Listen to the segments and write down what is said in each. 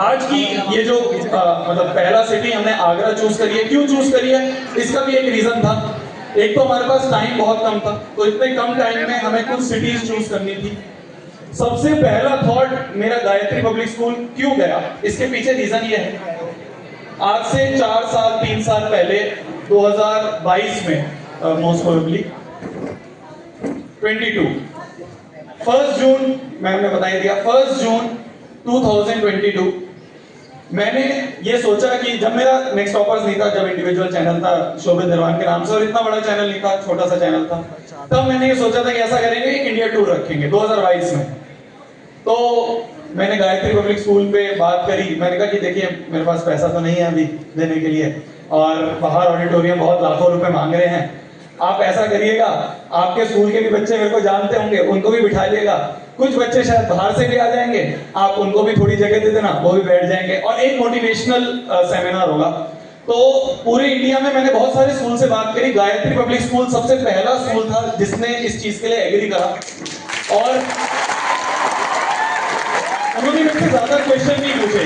आज की ये जो मतलब पहला सिटी हमने आगरा चूज करी है, क्यों चूज करी है, इसका भी एक रीजन था। एक तो हमारे पास टाइम बहुत कम था, तो इतने कम टाइम में हमें कुछ सिटीज चूज करनी थी। सबसे पहला थॉट मेरा गायत्री पब्लिक स्कूल क्यों गया, इसके पीछे रीजन ये है। आज से 4 साल 3 साल पहले 2022 में मोस्ट प्रोबेबली 1 जून मैम ने बता दिया, 1 जून 2022 मैंने ये सोचा कि जब मेरा नेक्स्ट टॉपर्स नहीं था, जब इंडिविजुअल चैनल था शोभित निर्वाण के नाम से और इतना बड़ा चैनल नहीं था, छोटा सा चैनल था, तब मैंने ये सोचा था कि ऐसा करेंगे, इंडिया टूर रखेंगे 2022 में। तो मैंने गायत्री पब्लिक स्कूल पे बात करी, मैंने कहा कि देखिए मेरे पास पैसा तो नहीं है अभी देने के लिए और बाहर ऑडिटोरियम बहुत लाखों रुपए मांग रहे हैं, आप ऐसा करिएगा, आपके स्कूल के भी बच्चे मेरे को जानते होंगे, उनको भी बिठा लिएगा, कुछ बच्चे शायद बाहर से भी आ जाएंगे, आप उनको भी थोड़ी जगह दे देना, वो भी बैठ जाएंगे और एक मोटिवेशनल सेमिनार होगा। तो पूरे इंडिया में मैंने बहुत सारे स्कूल से बात करी, गायत्री पब्लिक स्कूल सबसे पहला स्कूल था जिसने इस चीज के लिए एग्री करा और उन्होंने मेरे से ज्यादा क्वेश्चन नहीं पूछे।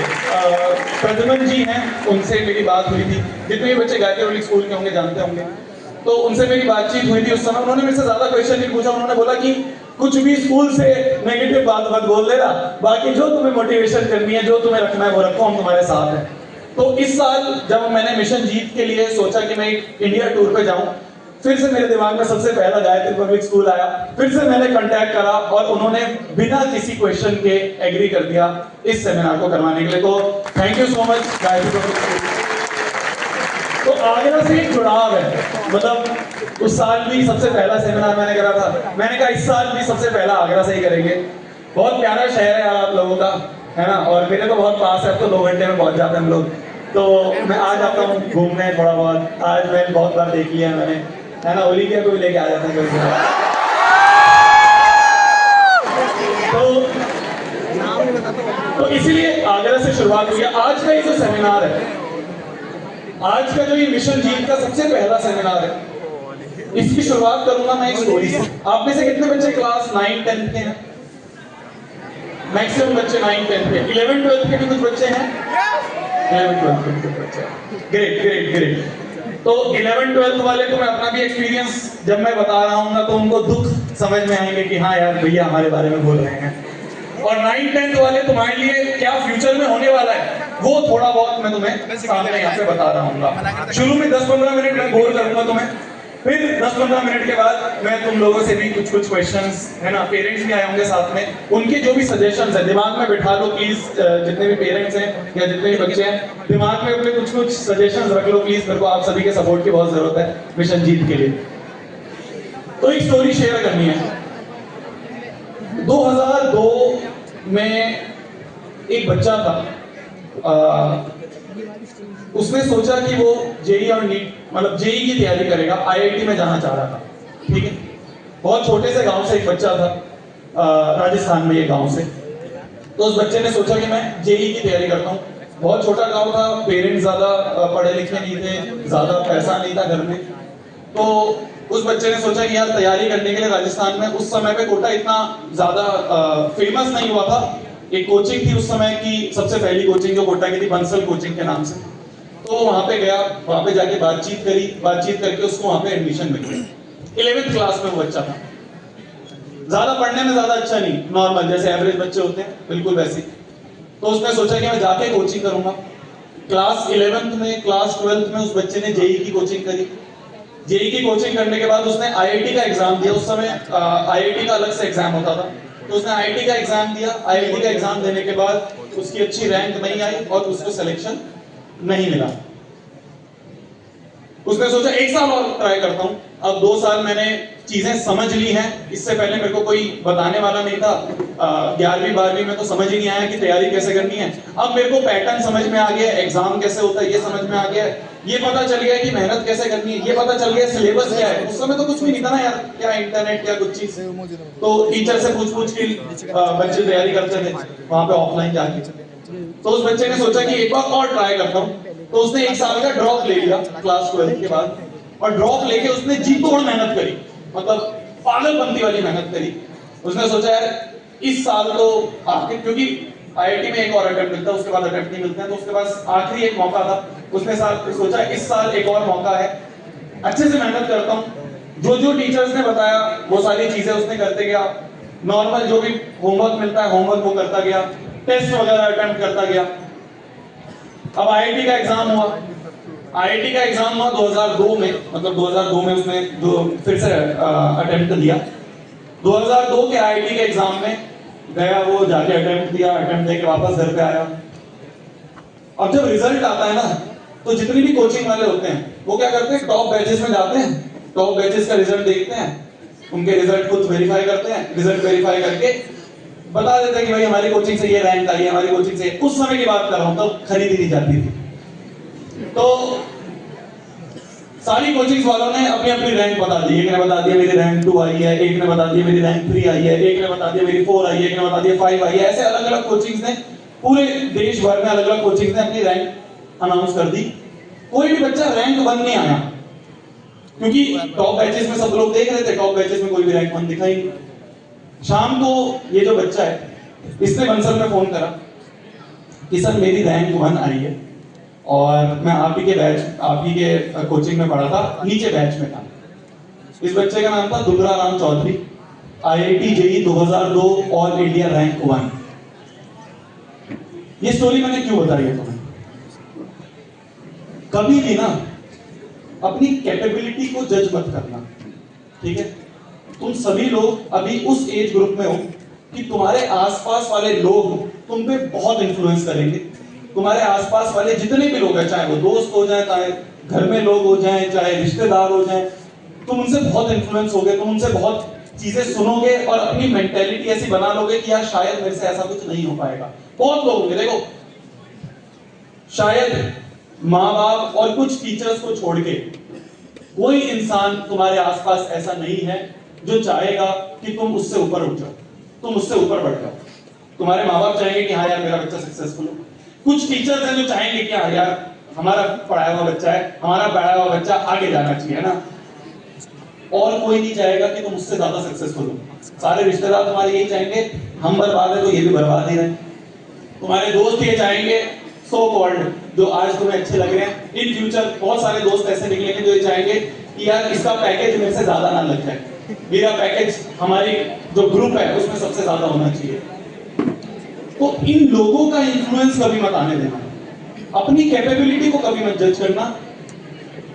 प्रद्युमन जी हैं, उनसे मेरी बात हुई थी, जितने भी बच्चे गायत्री पब्लिक स्कूल के होंगे जानते होंगे, तो उनसे मेरी बातचीत हुई थी उस समय। उन्होंने मेरे से ज्यादा क्वेश्चन नहीं पूछा, उन्होंने बोला कि कुछ भी स्कूल से नेगेटिव बात मत बोल देना, बाकी जो तुम्हें मोटिवेशन करनी है, जो तुम्हें रखना है वो रखो, हम तुम्हारे साथ हैं। तो इस साल जब मैंने मिशन जीत के लिए सोचा कि मैं इंडिया टूर पे जाऊं, फिर से मेरे दिमाग में सबसे पहला गायत्री पब्लिक स्कूल आया, फिर से मैंने कांटेक्ट करा और उन्होंने बिना किसी क्वेश्चन के एग्री कर दिया इस सेमिनार को करवाने के लिए। तो thank you so much Gayatri public school. तो आगरा से एक जुड़ाव है, मतलब उस साल भी सबसे पहला सेमिनार मैंने करा था, मैंने कहा इस साल भी सबसे पहला आगरा से ही करेंगे। बहुत प्यारा शहर है यार आप लोगों का, है ना, और मेरे तो बहुत पास है, तो 2 घंटे में पहुंच जाते हैं हम लोग। तो मैं आ जाता हूँ घूमने थोड़ा बहुत, आज मैं बहुत बार देख लिया है मैंने, है ना, ओलिविया को भी लेके आ जाते हैं कभी। तो इसीलिए आगरा से शुरुआत हुई है। आज का ये जो सेमिनार है, आज का जो ये मिशन जीत का सबसे पहला सेमिनार है, इसकी शुरुआत करूंगा मैं एक स्टोरी से। आप में से कितने बच्चे क्लास 9 10 के हैं? मैक्सिमम बच्चे 9 10 के, 11 12 के भी कुछ बच्चे हैं, 11 12 के भी कुछ बच्चे हैं। Great great great. तो 11 12 वाले को मैं अपना भी एक्सपीरियंस जब मैं बता रहा हूँ ना, तो उनको दुख समझ में आएंगे कि हाँ यार भैया हमारे बारे में बोल रहे हैं। और 9 10 वाले तुम्हारे लिए क्या फ्यूचर में होने वाला है वो थोड़ा बहुत मैं तुम्हें सामने यहाँ पे बता रहा हूँ। शुरू में 10-15 मिनट मैं बोर करूंगा तुम्हें, फिर 10-15 मिनट के बाद मैं तुम लोगों से भी कुछ क्वेश्चंस, है ना, पेरेंट्स भी आए होंगे साथ में, उनके जो भी सजेशंस है दिमाग में बिठा लो प्लीज। जितने भी पेरेंट्स हैं या जितने भी बच्चे हैं, दिमाग में अपने कुछ सजेशंस रख लो प्लीज, मेरे को आप सभी के सपोर्ट की बहुत जरूरत है मिशन जीत के लिए। तो एक स्टोरी शेयर करनी है। 2002 में एक बच्चा था, उसने सोचा कि वो जेई और नीट, मतलब जेई की तैयारी करेगा, आईआईटी में जाना चाह रहा था, ठीक है। बहुत छोटे से गांव से एक बच्चा था, राजस्थान में ये गांव से। तो उस बच्चे ने सोचा कि मैं जेई की तैयारी करता हूँ। बहुत छोटा गांव था, पेरेंट्स ज्यादा पढ़े लिखे नहीं थे, ज्यादा पैसा नहीं था घर में। तो उस बच्चे ने सोचा कि यार तैयारी करने के लिए राजस्थान में, उस समय पे कोटा इतना ज्यादा फेमस नहीं हुआ था। एक कोचिंग थी उस समय की, सबसे पहली कोचिंग जो कोटा की थी, बंसल कोचिंग के नाम से। तो वहां पे गया, वहां पे जाके बातचीत करी, बातचीत करके उसको वहां पे एडमिशन मिल गई। 11th क्लास में वो बच्चा था, ज्यादा पढ़ने में ज्यादा अच्छा नहीं, नॉर्मल जैसे एवरेज बच्चे होते हैं बिल्कुल वैसे। तो उसने सोचा कि मैं जाके कोचिंग करूंगा। क्लास 11th में, क्लास 12th में उस बच्चे ने जेई की कोचिंग करी। जेई की कोचिंग करने के बाद उसने आईआईटी का एग्जाम दिया। उस समय आईआईटी का अलग से एग्जाम होता था, तो उसने आईआईटी का एग्जाम दिया। आईआईटी का एग्जाम देने के बाद उसकी अच्छी रैंक नहीं आई और उसको सिलेक्शन नहीं मिला। उसने सोचा 1 साल और ट्राई करता हूं। अब 2 साल मैंने चीजें समझ ली हैं, इससे पहले मेरे को कोई बताने वाला नहीं था। 11वीं 12वीं में तो समझ ही नहीं आया कि तैयारी कैसे करनी है। अब मेरे को पैटर्न समझ में आ गया, एग्जाम कैसे होता है ये समझ में आ गया, ये पता चल गया कि मेहनत कैसे करनी है, ये पता चल गया सिलेबस क्या है। उस समय तो कुछ भी नहीं था ना यार, क्या इंटरनेट क्या कुछ चीज, तो टीचर से पूछ के बच्चे तैयारी करते थे वहां पे ऑफलाइन जाके। तो उस बच्चे ने सोचा कि एक बार और ट्राई करता हूँ। तो उसने 1 साल का ड्रॉप ले लिया क्लास 12 के बाद, और ड्रॉप लेके उसने जी तोड़ मेहनत करी, मतलब पागलपंती वाली मेहनत करी। उसने सोचा यार इस साल तो आके, क्योंकि आईआईटी में एक और अटेम्प्ट मिलता है, उसके बाद अटेम्प्ट नहीं मिलते हैं, तो उसके पास आखिरी एक मौका था। उसने सोचा इस साल एक और मौका है, अच्छे से मेहनत करता हूँ। जो जो टीचर्स ने बताया वो सारी चीजें उसने करते गया, नॉर्मल जो भी होमवर्क मिलता है होमवर्क वो करता गया, टेस्ट वगैरह अटेम्प्ट करता गया। अब आईआईटी का एग्जाम हुआ। आईआईटी का एग्जाम हुआ 2002 में, मतलब 2002 में उसने जो फिर से अटेम्प्ट दिया। 2002 के आईआईटी के एग्जाम में गया, वो जाके अटेम्प्ट दिया, अटेम्प्ट देके वापस घर पे आया। अब जब रिजल्ट आता है ना, तो जितने भी कोचिंग वाले होते हैं वो क्या करते हैं, टॉप बैचेस में जाते हैं, टॉप बैचेस का रिजल्ट देखते हैं, उनके रिजल्ट खुद वेरीफाई करते हैं, रिजल्ट वेरीफाई करके बता देते हैं कि भाई हमारी कोचिंग से ये रैंक आई है, हमारी कोचिंग से। उस समय की बात कर रहा हूं, तब खरीदी नहीं जाती थी। तो सारी कोचिंग वालों ने अपनी अपनी रैंक बता दी। एक ने बता दिया मेरी रैंक 2 आई है, एक ने बता दिया मेरी रैंक 3 आई है, एक ने बता दिया मेरी 4 आई है, एक ने बता दिया 5 आई है। ऐसे अलग अलग कोचिंग्स ने, पूरे देश भर में अलग अलग कोचिंग्स ने अपनी रैंक अनाउंस कर दी। कोई भी बच्चा रैंक 1 नहीं आया, क्योंकि टॉप बैचेस में सब लोग देख रहे थे, टॉप बैचेस में कोई भी रैंक 1 दिखाई नहीं। शाम को ये जो बच्चा है, इसने बंसल में फोन करा कि सर मेरी रैंक 1 आई है और मैं आप ही के बैच, आप ही के कोचिंग में पढ़ा था, नीचे बैच में था। इस बच्चे का नाम था Dubara Ram Chaudhary, IIT JEE 2002 all India rank 1। ये स्टोरी मैंने क्यों बताई है तुम्हें? कभी भी ना अपनी कैपेबिलिटी को जज मत करना, ठीक है? तुम सभी लोग अभी उस एज ग्रुप में हो कि तुम्हारे आसपास वाले लोग तुम पे बहुत इन्फ्लुएंस करेंगे। तुम्हारे आसपास वाले जितने भी लोग हैं, चाहे वो दोस्त हो जाए, चाहे घर में लोग हो जाएं, चाहे रिश्तेदार हो जाएं, तुम उनसे बहुत इन्फ्लुएंस होगे, तुम उनसे बहुत चीजें सुनोगे और अपनी मेंटेलिटी ऐसी बना लोगे कि यार शायद मेरे से ऐसा कुछ नहीं हो पाएगा। बहुत लोग होंगे, देखो शायद माँ बाप और कुछ टीचर्स को छोड़ के कोई इंसान तुम्हारे आसपास ऐसा नहीं है जो चाहेगा कि तुम उससे ऊपर उठ जाओ, तुम उससे ऊपर बढ़ जाओ। तुम्हारे माँ बाप चाहेंगे कि हाँ यार मेरा बच्चा सक्सेसफुल हो। कुछ टीचर्स हैं जो चाहेंगे कि हाँ यार हमारा पढ़ाया हुआ बच्चा है, हमारा पढ़ाया हुआ बच्चा आगे जाना चाहिए, है ना। और कोई नहीं चाहेगा कि तुम उससे ज्यादा सक्सेसफुल हो। सारे रिश्तेदार तुम्हारे यही चाहेंगे हम बर्बाद है तो ये भी बर्बाद ही रहे। तुम्हारे दोस्त ये चाहेंगे, सो कॉल्ड, जो आज तुम्हें अच्छे लग रहे हैं, इन फ्यूचर बहुत सारे दोस्त ऐसे निकलेंगे जो ये चाहेंगे कि यार इसका पैकेज मेरे से ज्यादा ना लग जाए, मेरा पैकेज हमारी जो ग्रुप है उसमें सबसे ज्यादा होना चाहिए। तो इन लोगों का इन्फ्लुएंस कभी मत आने देना, अपनी कैपेबिलिटी को कभी मत जज करना।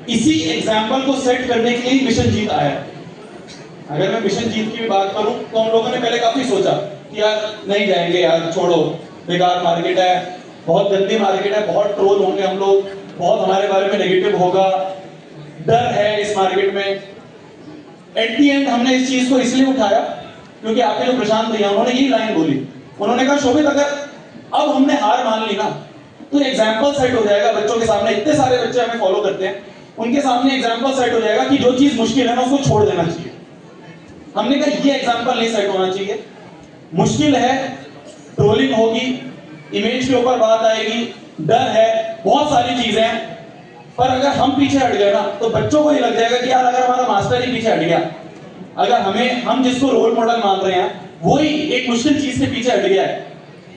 इसी एग्जाम्पल को सेट करने के लिए मिशन जीत आया। अगर मैं मिशन जीत की भी बात करूं तो हम लोगों ने पहले काफी सोचा कि यार नहीं जाएंगे यार, छोड़ो, बेकार मार्केट है, बहुत गंदी मार्केट है, बहुत ट्रोल होंगे हम लोग, बहुत हमारे बारे में नेगेटिव होगा, डर है इस मार्केट में। एट दी एंड हमने इस चीज को इसलिए उठाया क्योंकि आपके जो प्रशांत भैया उन्होंने यही लाइन बोली, उन्होंने कहा शोभित अगर अब हमने हार मान ली ना तो एग्जाम्पल सेट हो जाएगा बच्चों के सामने। इतने सारे बच्चे हमें फॉलो करते हैं, उनके सामने एग्जाम्पल सेट हो जाएगा कि जो चीज मुश्किल है ना उसको छोड़ देना चाहिए। हमने कहा ये एग्जाम्पल नहीं सेट होना चाहिए, मुश्किल है, ट्रोलिंग होगी, इमेज के ऊपर बात आएगी, डर है, बहुत सारी चीजें हैं, पर अगर हम पीछे हट गए ना तो बच्चों को ये लग जाएगा कि यार अगर हमारा मास्टर ही पीछे हट गया, अगर हम जिसको रोल मॉडल मान रहे हैं वही एक मुश्किल चीज से पीछे हट गया है,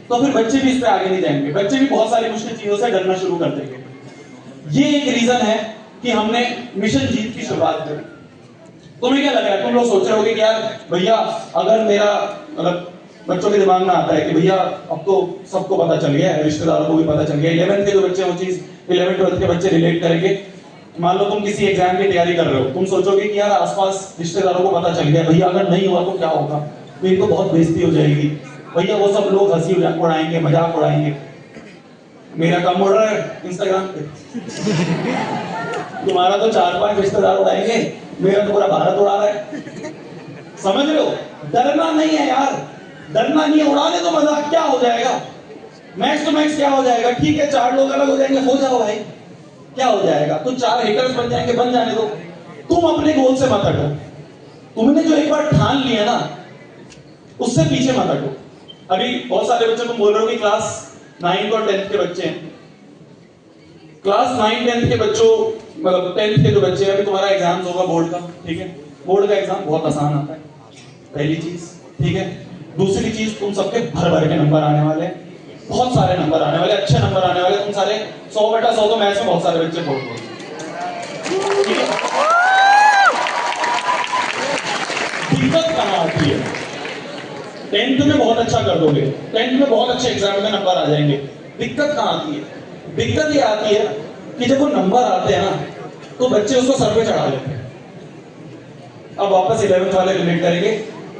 तो फिर बच्चे भी इस पे आगे नहीं जाएंगे, बच्चे भी बहुत सारी मुश्किल चीजों से डरना शुरू कर देंगे। ये एक रीजन है कि हमने मिशन जीत की शुरुआत करी। तुम्हें क्या लग रहा है? तुम लोग सोच रहे होगे कि यार भैया अगर मेरा, मतलब बच्चों के दिमाग में आता है कि भैया अब तो सबको पता चल गया है, रिश्तेदारों को भी पता चल गया, 11th के जो बच्चे वो चीज 11th 12th के बच्चे रिलेट करेंगे। मान लो तुम किसी एग्जाम की तैयारी कर रहे हो, तुम सोचोगे कि यार आसपास रिश्तेदारों को पता चल गया, भैया अगर नहीं हुआ तो क्या होगा, तो इनको बहुत बेइज्जती हो जाएगी, भैया वो सब लोग हंसी उड़ाएंगे, मजाक उड़ाएंगे। मेरा कम उड़ रहा है इंस्टाग्राम पे तुम्हारा तो 4-5 रिश्तेदार उड़ाएंगे, मेरा तो पूरा भारत उड़ा रहा है। समझ रहे हो? डरना नहीं है यार, डरना नहीं है, उड़ाने तो मजाक, क्या हो जाएगा, मैक्स टू मैक्स क्या हो जाएगा, ठीक है 4 लोग अलग हो जाएंगे, हो जाओ भाई, क्या हो जाएगा, तो 4 हेटर्स बन जाएंगे, बन जाने दो। तुम अपने गोल से मत हटो, तुमने जो एक बार ठान लिया ना उससे पीछे मत हटो। अभी बहुत सारे बच्चे तुम बोल रहे हो कि क्लास 9 और 10th के बच्चे हैं, क्लास 9 10th के बच्चों, मतलब 10th के जो बच्चे हैं, अभी तुम्हारा एग्जाम होगा बोर्ड का, ठीक है, बोर्ड का एग्जाम बहुत आसान आता है, पहली चीज, ठीक है। दूसरी चीज तुम सबके भर भर के नंबर आने वाले हैं, बहुत सारे नंबर आने वाले, अच्छे नंबर आने वाले, तुम सारे 100/100 तो मैथ्स में बहुत सारे बच्चे बोल दो। दिक्कत कहां आती है? 10th में बहुत अच्छा कर दोगे, 10th में बहुत अच्छे एग्जाम में नंबर आ जाएंगे। दिक्कत कहां आती है? दिक्कत ये आती है कि जब वो नंबर आते हैं ना तो बच्चे उसको सर पे चढ़ा लेते हैं। अब वापस 11th वाले रिलेट करेंगे,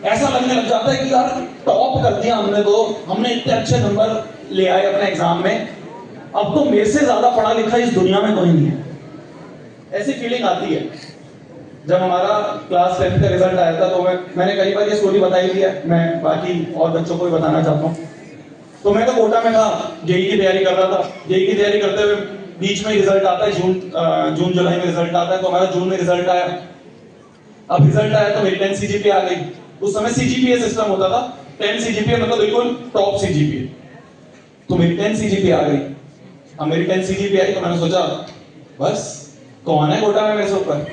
ऐसा लगने लग जाता है कि यार टॉप कर दिया हमने, तो हमने इतने अच्छे नंबर ले आए अपने एग्जाम में, अब तो मेरे से ज्यादा पढ़ा लिखा इस दुनिया में कोई नहीं है। ऐसी फीलिंग आती है। जब हमारा क्लास 10th का रिजल्ट आया था तो मैंने कई बार ये स्टोरी बताई थी, मैं बाकी और बच्चों को भी बताना चाहता हूँ। तो मैं तो कोटा में था, जेई की तैयारी कर रहा था। जेई की तैयारी करते हुए बीच में रिजल्ट आता है, जून जुलाई में रिजल्ट आता है, तो हमारा जून में रिजल्ट आया। अब रिजल्ट आया तो मेरी 10 सीजीपीए आ गई। उस समय सीजीपीए सिस्टम होता था, 10 सीजीपीए मतलब बिल्कुल टॉप सीजीपीए। तो मेरी 10 सीजीपीए आ गई। अब मेरी 10 सीजीपीए आई तो मैंने सोचा बस कौन है कोटा में मेरे से ऊपर?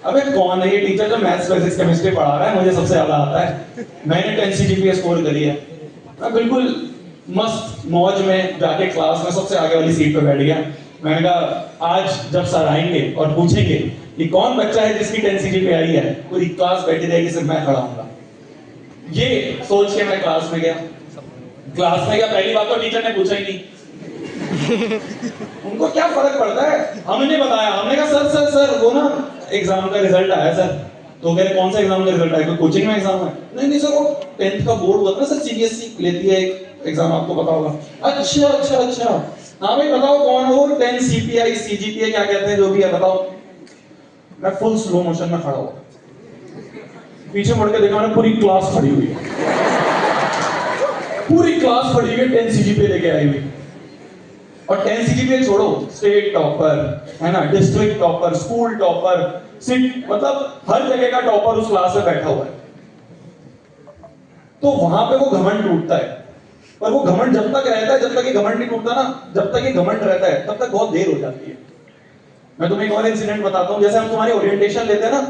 अबे कौन है ये टीचर जो मैथ्स फिजिक्स केमिस्ट्री पढ़ा रहा है, मुझे सबसे ज्यादा आता है। मैंने 10 सीजीपीए स्कोर करी है। मैं बिल्कुल मस्त मौज में जाके क्लास में सबसे आगे वाली सीट पे बैठ गया। मैंने कहा आज जब सर आएंगे और पूछेंगे कि कौन बच्चा है जिसकी 10 सीजीपीए आई है, पूरी क्लास बैठी रहेगी, सिर्फ मैं खड़ा हूंगा। ये सोच के मैं क्लास में गया। पहली बात तो टीचर ने पूछा ही नहीं। उनको क्या फर्क पड़ता है, हमने बताया, हमने कहा सर सर सर वो ना एग्जाम का रिजल्ट आया सर। तो कह रहे कौन सा एग्जाम का रिजल्ट आया? कोई कोचिंग में एग्जाम है? नहीं सर, वो 10th का बोर्ड हुआ था सर, सीबीएसई लेती है एक एग्जाम, आपको पता होगा। अच्छा अच्छा अच्छा, हाँ भाई बताओ कौन है वो 10 सीपीआई सीजीपीए क्या कहते हैं, जो भी है बताओ। मैं फुल स्लो मोशन में खड़ा हुआ, पीछे मुड़ के देखा, मैंने पूरी क्लास खड़ी हुई है, पूरी क्लास खड़ी हुई 10 सीजीपीए लेके आई हुई। और 10 सीजीपीए छोड़ो, स्टेट टॉपर है ना, डिस्ट्रिक्ट टॉपर, स्कूल टॉपर, सिट, मतलब हर जगह का टॉपर उस क्लास में बैठा हुआ है। तो वहां पे वो घमंड टूटता है। पर वो घमंड जब तक रहता है, जब तक ये घमंड नहीं टूटता ना, जब तक ये घमंड रहता है तब तक बहुत देर हो जाती है। मैं तुम्हें एक और इंसिडेंट बताता हूँ। जैसे हम तुम्हारी ओरिएंटेशन लेते हैं ना,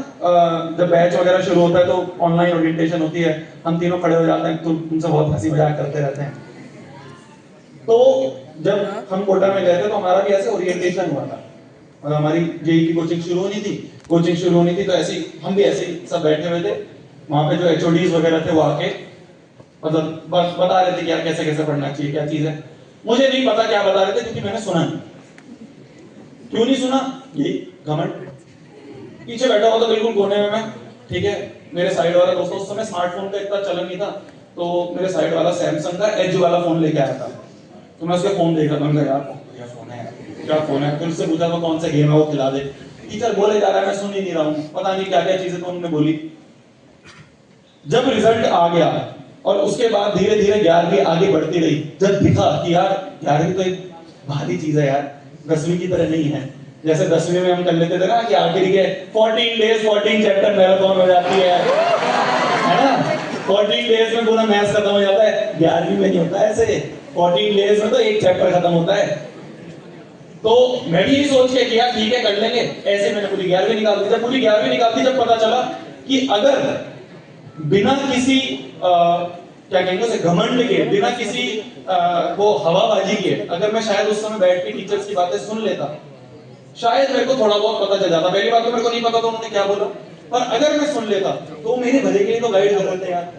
जब बैच वगैरह शुरू होता है तो ऑनलाइन ओरिएंटेशन होती है, हम तीनों खड़े हो जाते हैं, तो तुमसे बहुत हंसी मजाक करते रहते हैं। तो जब हम कोटा में गए थे तो हमारा भी ऐसे ओरिएंटेशन हुआ था, और हमारी जेई की कोचिंग शुरू होनी थी, तो ऐसे हम भी ऐसे ही सब बैठे हुए थे। वहां पे जो एचओडीज वगैरह थे वो आके मतलब बस बता रहे थे कि यार कैसे कैसे पढ़ना चाहिए, क्या चीज है। मुझे नहीं पता क्या बता रहे थे, क्योंकि मैंने सुना नहीं। क्यों नहीं सुना? यही घमंड। पीछे बैठा हुआ था बिल्कुल कोने में मैं, ठीक है। मेरे साइड वाला दोस्तों, उस समय स्मार्टफोन का इतना चलन नहीं था, तो मेरे साइड वाला सैमसंग का एज वाला फोन लेके आया था। तो मैं उसका फोन देख रहा था, मैंने कहा यार बढ़िया फोन है, क्या फोन है। फिर उससे पूछा तो कौन सा गेम है वो खिला दे। टीचर बोले जा रहा है, मैं सुन ही नहीं रहा हूँ, पता नहीं क्या क्या चीजें तो उन्होंने बोली। जब रिजल्ट आ गया और उसके बाद धीरे धीरे 11वीं आगे बढ़ती रही, जब दिखा कि यार 11वीं तो एक भारी चीज है यार, 10वीं की तरह नहीं है। जैसे 10वीं में हम कर लेते थे ना कि आखिरी के 14 डेज 14 चैप्टर मैराथन हो जाती है ना, 14 डेज में पूरा मैथ्स खत्म हो जाता है। 11वीं में नहीं होता ऐसे, 14 डेज में तो एक चैप्टर खत्म होता है। तो मैं भी यही सोच के किया ठीक है कर लेंगे, ऐसे मैंने पूरी 11वीं निकाल दी। जब पूरी 11वीं निकाल दी, जब पता चला कि अगर बिना किसी क्या कहेंगे उसे, घमंड के, बिना किसी वो हवाबाजी के, अगर मैं शायद उस समय बैठ के टीचर्स की बातें सुन लेता, शायद मेरे को थोड़ा बहुत पता चल जाता। पहली बात तो मेरे को नहीं पता था उन्होंने क्या बोला, पर अगर मैं सुन लेता तो मेरे भले के लिए तो गाइड कर रहे थे यार।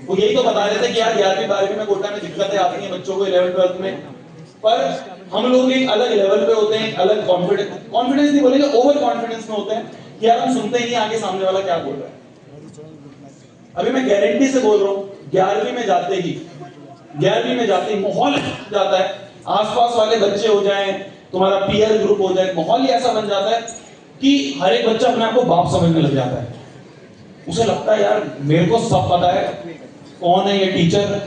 वो यही तो बता रहे थे कि यार 11वीं 12वीं में कोटा में दिक्कतें आती हैं बच्चों को 11th 12th में, पर हम लोग एक अलग लेवल पे होते हैं, अलग कॉन्फिडेंस नहीं बोलेंगे, ओवर कॉन्फिडेंस में होते हैं कि यार हम सुनते ही नहीं आगे सामने वाला क्या बोल रहा है। अभी मैं गारंटी से बोल रहा हूं, 11वीं में जाते ही माहौल जाता है, आसपास वाले बच्चे हो जाएं, तुम्हारा पीयर ग्रुप हो जाए, माहौल ही ऐसा बन जाता है कि हर एक बच्चा अपने आप को बाप समझने लग जाता है। उसे लगता है यार मेरे को सब पता है, कौन है ये टीचर,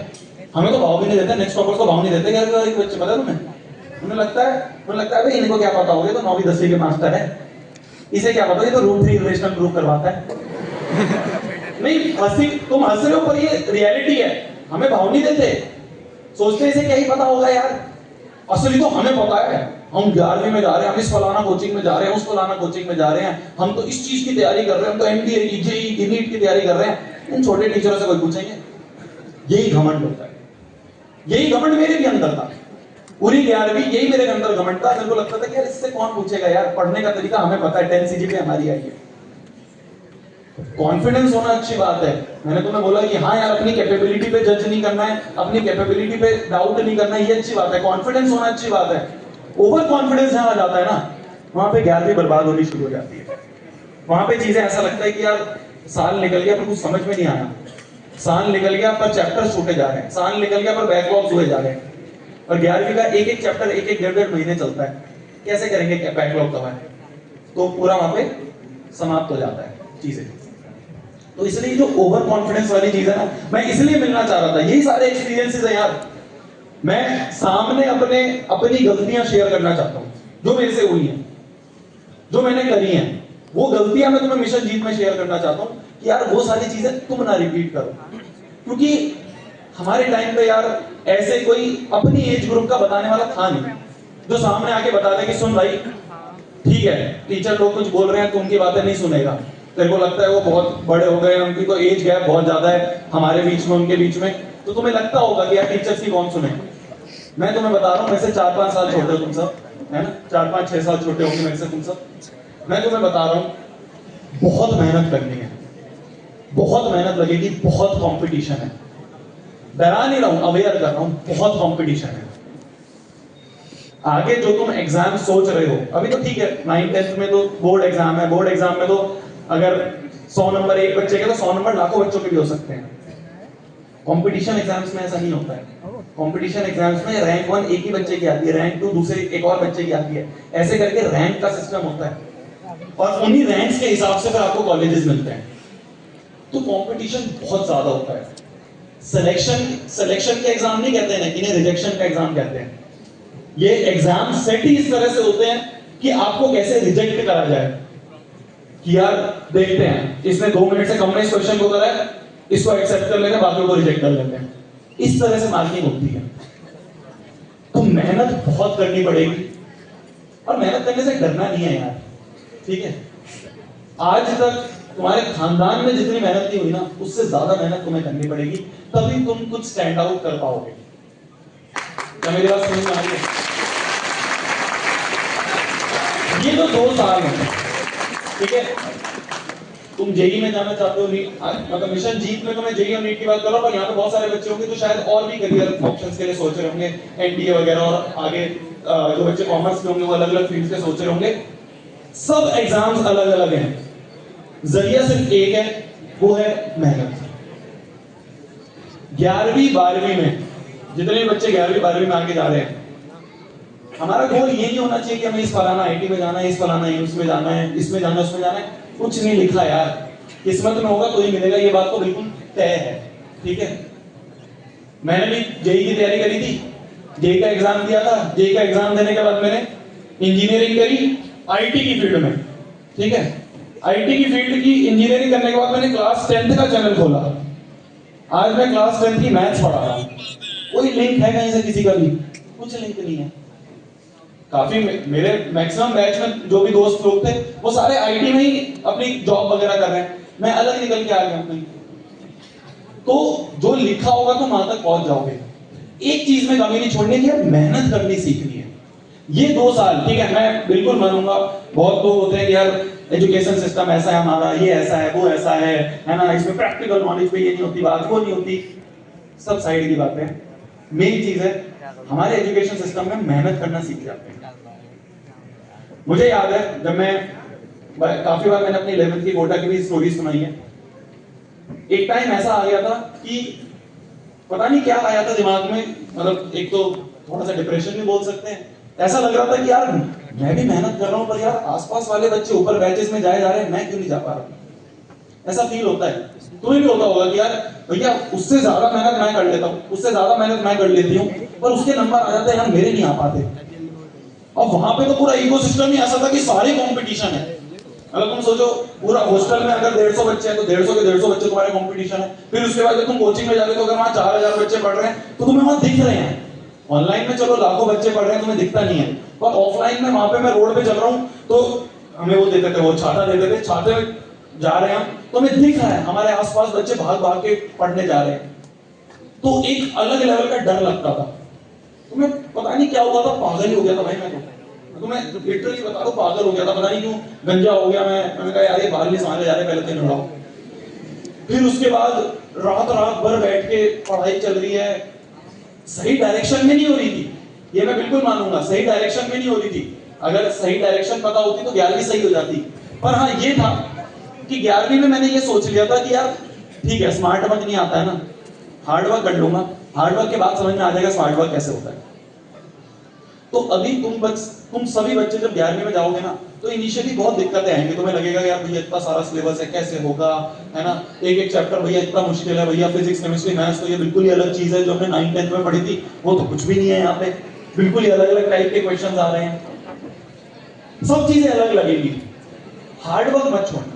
हमें तो भाव भी नहीं देते, नेक्स्ट टॉपर्स को भाव नहीं देते। यार बच्चे पता है तुम्हें, उन्हें लगता है भाई इनको क्या पता होगा, तो 9वीं 10वीं के मास्टर है, इसे क्या पता, ये तो रूट 3 रिलेशनल प्रूव करवाता है। नहीं हंसी, तुम हंस रहे हो पर ये रियलिटी है, हमें भाव नहीं देते, सोचते इसे क्या ही पता होगा यार। असली तो हमें पता है, हम 11वीं में जा रहे हैं, हम इस फलाना कोचिंग में जा रहे हैं, उस फलाना कोचिंग में जा रहे हैं, हम तो इस चीज की तैयारी कर रहे हैं, हम तो एमबीए की, जेईई की, नीट की तैयारी कर रहे हैं। इन छोटे टीचरों से कोई पूछेंगे? यही घमंड होता है। यही घमंड मेरे भी अंदर था, पूरी 11वीं यही मेरे अंदर घमंड था। मेरे को लगता था कि यार इससे कौन पूछेगा यार, पढ़ने का तरीका हमें पता है, 10 CGPA हमारी आई है। कॉन्फिडेंस होना अच्छी बात है। मैंने तुम्हें बोला कि हाँ यार अपनी कैपेबिलिटी पे जज नहीं करना है, अपनी कैपेबिलिटी पे डाउट नहीं करना है, ये अच्छी बात है। कॉन्फिडेंस होना अच्छी बात है। ओवर कॉन्फिडेंस जहां आ जाता है ना, वहां पे 11वीं बर्बाद होनी शुरू हो जाती है। वहां पे चीजें ऐसा लगता है कि यार साल निकल गया पर कुछ समझ में नहीं आया, साल निकल गया पर चैप्टर छूटे जा रहे हैं, साल निकल गया पर बैकलॉग्स हुए जा रहे हैं। और 11वीं का एक एक चैप्टर एक एक डेढ़ महीने चलता है, कैसे करेंगे बैकलॉग कवर, तो पूरा वहां पे समाप्त हो जाता है चीजें। तो इसलिए जो ओवर कॉन्फिडेंस वाली चीज है ना, मैं इसलिए मिलना चाह रहा था। यही सारे एक्सपीरियंसेस है यार, मैं सामने अपनी गलतियां शेयर करना चाहता हूं, जो मेरे से हुई हैं, जो मैंने करी हैं, वो गलतियां मैं तुम्हें मिशन जीत में शेयर करना चाहता हूं कि यार वो सारी चीजें तुम ना रिपीट करो। क्योंकि हमारे टाइम पे यार ऐसे कोई अपनी एज ग्रुप का बताने वाला था नहीं, जो सामने आके बता दे कि सुन भाई ठीक है टीचर लोग कुछ बोल रहे हैं, तू उनकी बातें नहीं सुनेगा, तेरे को लगता है वो बहुत बड़े हो गए, उनकी तो एज गैप बहुत ज्यादा है हमारे बीच में उनके बीच में, तो तुम्हें लगता होगा कि यार टीचर्स की कौन सुने। मैं तुम्हें बता रहा हूँ, मेरे से 4-5 साल छोटे हो तुम सब, है ना, 4-5-6 साल छोटे होंगे मेरे से तुम सब। मैं तुम्हें बता रहा हूँ बहुत मेहनत करनी है, बहुत मेहनत लगेगी, बहुत कंपटीशन है। डरा नहीं रहा हूं, अवेयर कर रहा हूं, बहुत कंपटीशन है। आगे जो तुम एग्जाम सोच रहे हो, अभी तो ठीक है 9th-10th में तो बोर्ड एग्जाम है, बोर्ड एग्जाम में तो अगर 100 नंबर एक बच्चे के तो 100 नंबर लाखों बच्चों के भी हो सकते हैं। कंपटीशन एग्जाम्स में ऐसा नहीं होता है। कंपटीशन एग्जाम्स में रैंक 1 एक ही बच्चे की आती है, रैंक 2 दूसरे एक और बच्चे की आती है, ऐसे करके रैंक का सिस्टम होता है, और उन्हीं रैंक्स के हिसाब से फिर आपको कॉलेजेस मिलते हैं। तो कंपटीशन बहुत ज्यादा होता है। सिलेक्शन के एग्जाम नहीं कहते हैं, इन्हें रिजेक्शन का एग्जाम कहते हैं। ये एग्जाम सेट ही इस तरह से होते हैं कि आपको कैसे रिजेक्ट करा जाए, कि यार देखते हैं इसने 2 मिनट से कम में इस क्वेश्चन को करा है, इसको एक्सेप्ट कर लेते हैं, बाकियों को रिजेक्ट कर लेते हैं। इस तरह से मार्किंग होती है। तो मेहनत बहुत करनी पड़ेगी, और मेहनत करने से डरना नहीं है यार, ठीक है। आज तक तुम्हारे खानदान में जितनी मेहनत की हुई ना, उससे ज्यादा मेहनत तुम्हें करनी पड़ेगी, तभी तुम कुछ स्टैंड आउट कर पाओगे। क्या मेरी बात समझ में आ रही है? ये तो 2 साल है, ठीक है। तुम जेई में जाना चाहते हो, मतलब मिशन जीत में तो मैं जेई और नीट की बात कर रहा हूं, पर यहाँ पे बहुत सारे बच्चे होंगे जो शायद और भी करियर ऑप्शंस के लिए सोच रहे होंगे, एनडीए वगैरह, और आगे जो बच्चे कॉमर्स में होंगे वो अलग अलग फील्ड से सोच रहे होंगे। सब एग्जाम्स अलग अलग हैं, जरिया सिर्फ एक है, वो है मेहनत। 11वीं 12वीं में जितने बच्चे 11वीं 12वीं में आगे जा रहे हैं, हमारा गोल ये नहीं होना चाहिए कि हमें इस फलाना आईटी में जाना है, इस फलाना एम्स में जाना है, इसमें जाना है, उसमें जाना है। कुछ नहीं लिखा यार, किस्मत में होगा तो ही मिलेगा, ये बात तो बिल्कुल तय है, ठीक है। मैंने भी जेई की तैयारी करी थी, जेई का एग्जाम दिया था, जेई का एग्जाम देने के बाद मैंने इंजीनियरिंग करी आईटी की फील्ड में, ठीक है। आईटी की फील्ड की इंजीनियरिंग करने के बाद मैंने क्लास 10th का चैनल खोला। आज मैं क्लास 10th की मैथ्स पढ़ा रहा हूं। कोई लिंक है कहीं से किसी का भी? कुछ लिंक नहीं है। काफी मेरे मैक्सिमम बैच में जो भी दोस्त लोग थे वो सारे आईटी में ही अपनी जॉब वगैरह कर रहे हैं, मैं अलग निकल के आ गया हूं। तो जो लिखा होगा तुम वहां तक पहुंच जाओगे। एक चीज में कमी नहीं छोड़नी है, मेहनत करनी सीखनी है। ये 2 साल, ठीक है, मैं बिल्कुल मानूंगा। बहुत लोग होते हैं कि यार एजुकेशन सिस्टम ऐसा है हमारा, ये ऐसा है, वो ऐसा है ना, इसमें प्रैक्टिकल नॉलेज पे ये नहीं होती बात, वो नहीं होती, सब साइड की बातें। मेन चीज है हमारे एजुकेशन सिस्टम में मेहनत करना सीख जाते हैं। मुझे याद है जब मैं काफी बार मैंने अपनी 11th की कोटा की भी स्टोरी सुनाई है। एक टाइम ऐसा आ गया था कि पता नहीं क्या आया था दिमाग में, मतलब एक तो थोड़ा सा डिप्रेशन भी बोल सकते हैं। ऐसा लग रहा था कि यार मैं भी मेहनत कर रहा हूं, पर यार आसपास वाले बच्चे ऊपर बैचेस में जा रहे हैं, मैं क्यों नहीं जा पा रहा। ऐसा फील होता है, तुम्हें भी होता होगा कि यार भैया उससे ज्यादा मेहनत मैं कर लेता हूं, उससे ज्यादा मेहनत मैं कर लेती हूं, पर उसके नंबर आ जाते हैं यार, मेरे नहीं आ पाते। और वहां पे तो पूरा इकोसिस्टम ही ऐसा था कि सारे कंपटीशन है। अगर तुम सोचो पूरा हॉस्टल में अगर 150 बच्चे हैं तो 150 के 150 बच्चे तुम्हारे कंपटीशन है। फिर उसके बाद जब तुम कोचिंग में जाते हो तो अगर वहां 4000 बच्चे पढ़ रहे हैं तो तुम्हें वहां दिख रहे हैं। ऑनलाइन में चलो लाखों बच्चे पढ़ रहे हैं, तुम्हें दिखता नहीं है, पर ऑफलाइन में वहां पे मैं रोड पे चल रहा हूं तो हमें वो देते थे, वो छाता देते थे, छाते में जा रहे हैं हम तो हमें दिख रहा है हमारे आसपास बच्चे भाग भाग के पढ़ने जा रहे हैं। तो एक अलग लेवल का डर लगता था। तो मैं पता नहीं क्या हुआ था, पागल ही हो गया था भाई। मैं मैं लिटरली बता रहा हूँ, पागल हो गया था, पता नहीं क्यों गंजा हो गया। मैंने कहा यार ये बाल नहीं संभाले जा रहे, पहले दिन उड़ाओ। फिर उसके बाद रात रात भर बैठ के पढ़ाई चल रही है, सही डायरेक्शन में नहीं हो रही थी, ये मैं बिल्कुल मानूंगा, सही डायरेक्शन में नहीं हो रही थी। अगर सही डायरेक्शन पता होती तो 11वीं सही हो जाती। पर हाँ ये था कि 11वीं में मैंने ये सोच लिया था कि यार ठीक है, स्मार्ट वर्क नहीं आता है ना, हार्ड वर्क कर लूंगा, हार्ड वर्क के बाद समझ में आ जाएगा स्मार्ट वर्क कैसे होता है। तो अभी तुम सभी बच्चे जब 11वीं में जाओगे ना, तो इनिशियली बहुत दिक्कतें आएंगी। तुम्हें लगेगा यार भैया इतना सारा सिलेबस है, कैसे होगा, है ना, एक एक चैप्टर भैया इतना मुश्किल है, भैया फिजिक्स केमिस्ट्री मैथ्स तो ये बिल्कुल ही अलग चीज है, जो हमने 9th 10th में पढ़ी थी वो तो कुछ भी नहीं है, यहाँ पे बिल्कुल ही अलग अलग टाइप के क्वेश्चन आ रहे हैं, सब चीजें अलग लगेंगी। हार्ड वर्क मत छोड़ना।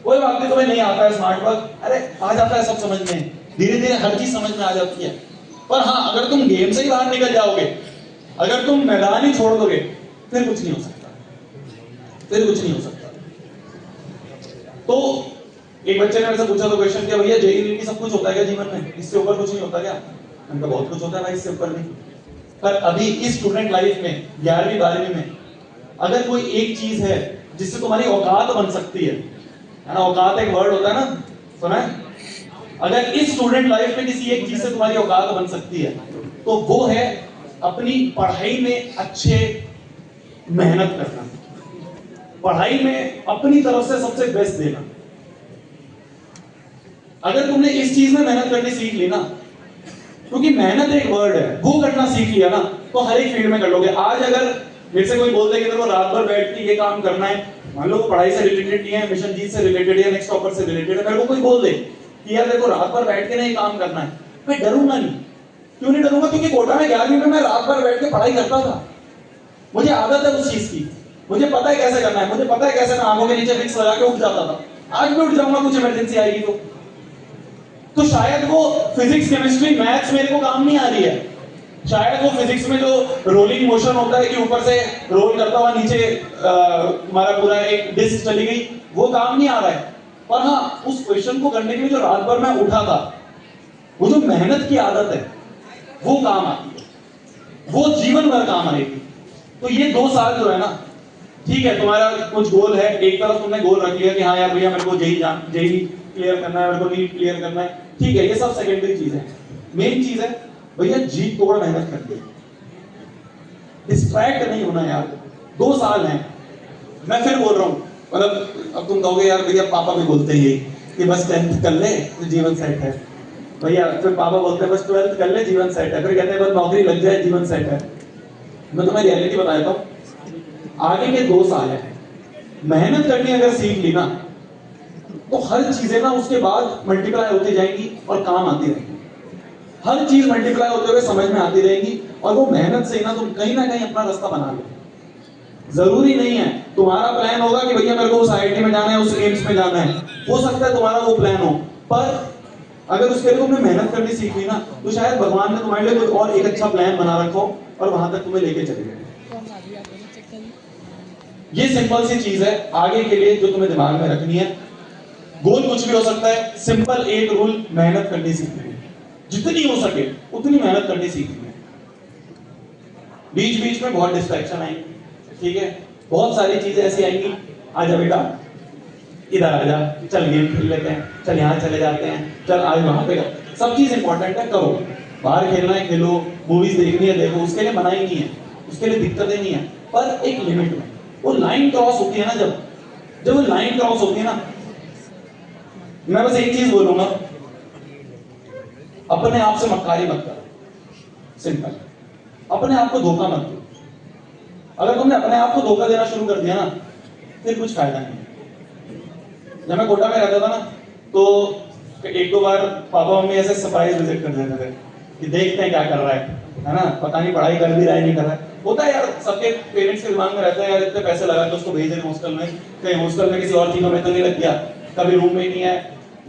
कोई बात नहीं, तुम्हें नहीं आता है स्मार्ट वर्क, अरे आ जाता है सब समझ में, धीरे धीरे हर चीज समझ में आ जाती है। पर हाँ अगर तुम गेम से ही बाहर निकल जाओगे, अगर तुम मैदान ही छोड़ दोगे, फिर कुछ नहीं हो सकता, फिर कुछ नहीं हो सकता। तो एक बच्चे ने मेरे से पूछा तो क्वेश्चन किया, भैया जेईई नीट सब कुछ होता है क्या जीवन में, इससे ऊपर कुछ नहीं होता क्या? मैंने कहा बहुत कुछ होता है भाई, इससे ऊपर नहीं। पर अभी इस स्टूडेंट लाइफ में 11वीं 12वीं में अगर कोई एक चीज है जिससे तुम्हारी औकात बन सकती है ना, औकात एक वर्ड होता है ना, सुना है? अगर इस स्टूडेंट लाइफ में किसी एक चीज से तुम्हारी औकात बन सकती है तो वो है अपनी पढ़ाई में अच्छे मेहनत करना, पढ़ाई में अपनी तरफ से सबसे बेस्ट देना। अगर तुमने इस चीज में मेहनत करनी सीख ली ना, क्योंकि मेहनत एक वर्ड है, वो करना सीख लिया ना, तो हर एक फील्ड में कर लोगे। आज अगर मेरे से कोई बोलते कि तेरे को रात भर बैठ के ये काम करना है, मान लो पढ़ाई से रिलेटेड नहीं है, मिशन जीत से रिलेटेड है, नेक्स्ट टॉपर से रिलेटेड है, मेरे को कोई बोल दे कि यार तेरे को रात भर बैठ के नहीं काम करना है, मैं डरूंगा नहीं। क्यों नहीं डरूंगा? क्योंकि कोटा में 11वीं में मैं रात भर बैठ के पढ़ाई करता था, मुझे आदत है उस चीज की, मुझे पता है कैसे करना है, मुझे पता है कैसे मैं आंखों के नीचे विक्स लगा के उठ जाता था। आज भी उठ जाऊंगा, कुछ इमरजेंसी आएगी तो शायद वो फिजिक्स केमिस्ट्री मैथ्स मेरे को काम नहीं आ रही है, शायद वो फिजिक्स में जो रोलिंग मोशन होता है कि ऊपर से रोल करता हुआ नीचे हमारा पूरा एक डिस्क चली गई, वो काम नहीं आ रहा है। पर हाँ उस क्वेश्चन को करने के लिए जो रात भर मैं उठा था, वो जो मेहनत की आदत है वो काम आती है, वो जीवन भर काम आएगी। तो ये 2 साल जो है ना, ठीक है तुम्हारा कुछ गोल है, एक तरफ तुमने गोल रख लिया कि हाँ यार भैया मेरे को जेईई क्लियर करना है, मेरे को नीट क्लियर करना है, ठीक है, ये सब सेकेंडरी चीज है। मेन चीज है भैया जी तोड़ मेहनत करनी है, डिस्ट्रैक्ट नहीं होना यार। 2 साल हैं, मैं फिर बोल रहा हूँ, मतलब अब तुम कहोगे यार भैया पापा भी बोलते हैं कि बस 10th कर ले तो जीवन सेट है, भैया फिर पापा बोलते हैं बस 12th कर ले जीवन सेट है, फिर कहते हैं बस नौकरी लग जाए जीवन सेट है। मैं तुम्हें रियलिटी बता देता हूँ, आगे के 2 साल है, मेहनत करनी अगर सीख ली ना, तो हर चीजें ना उसके बाद मल्टीप्लाई होती जाएंगी और काम आती रहेंगी, हर चीज मल्टीप्लाई होते हुए समझ में आती रहेगी, और वो मेहनत से ही ना तुम कहीं ना कहीं अपना रास्ता बना लो। जरूरी नहीं है तुम्हारा प्लान होगा कि भैया मेरे को उस आईआईटी में जाना है, उस एम्स में जाना है, हो सकता है तुम्हारा वो प्लान हो, पर अगर उसके लिए तुमने मेहनत करनी सीख ली ना, तो शायद भगवान ने तुम्हारे लिए कोई और एक अच्छा प्लान बना रखा हो और वहां तक तुम्हें लेके चले गए। ये सिंपल सी चीज है आगे के लिए जो तुम्हें दिमाग में रखनी है। गोल कुछ भी हो सकता है, सिंपल एक रूल, मेहनत करनी सीखनी है, जितनी हो सके उतनी मेहनत करनी सीखनी है। बीच बीच में बहुत डिस्ट्रैक्शन आएंगी, ठीक है, बहुत सारी चीजें ऐसी आएंगी, आजा बेटा इधर आजा, चल गेम खेल लेते हैं, चल यहाँ चले जाते हैं, चल आज वहां पे, सब चीज इंपॉर्टेंट है, करो, बाहर खेलना है खेलो, मूवीज देखनी है देखो, उसके लिए मनाही नहीं है, उसके लिए दिक्कतें नहीं है, पर एक लिमिट में। वो लाइन क्रॉस होती है ना, जब वो लाइन क्रॉस होती है ना, मैं बस एक चीज बोलूंगा, अपने आप से मक्कारी मत करो, सिंपल, अपने आप को धोखा मत दो। अगर तुमने अपने आप को धोखा देना शुरू कर दिया ना, फिर कुछ फायदा नहीं। जब मैं कोटा में रहता था ना, तो 1-2 बार पापा मम्मी ऐसे सरप्राइज विजिट कर देते थे कि देखते हैं क्या कर रहा है ना, पता नहीं पढ़ाई कर भी रहा है नहीं कर रहा है। होता है यार, सबके पेरेंट्स के दिमाग में रहता है यार इतने पैसे लगा के उसको भेज दें हॉस्टल में, कहीं हॉस्टल में किसी और चीजों में तो नहीं लग गया, कभी रूम में ही नहीं है,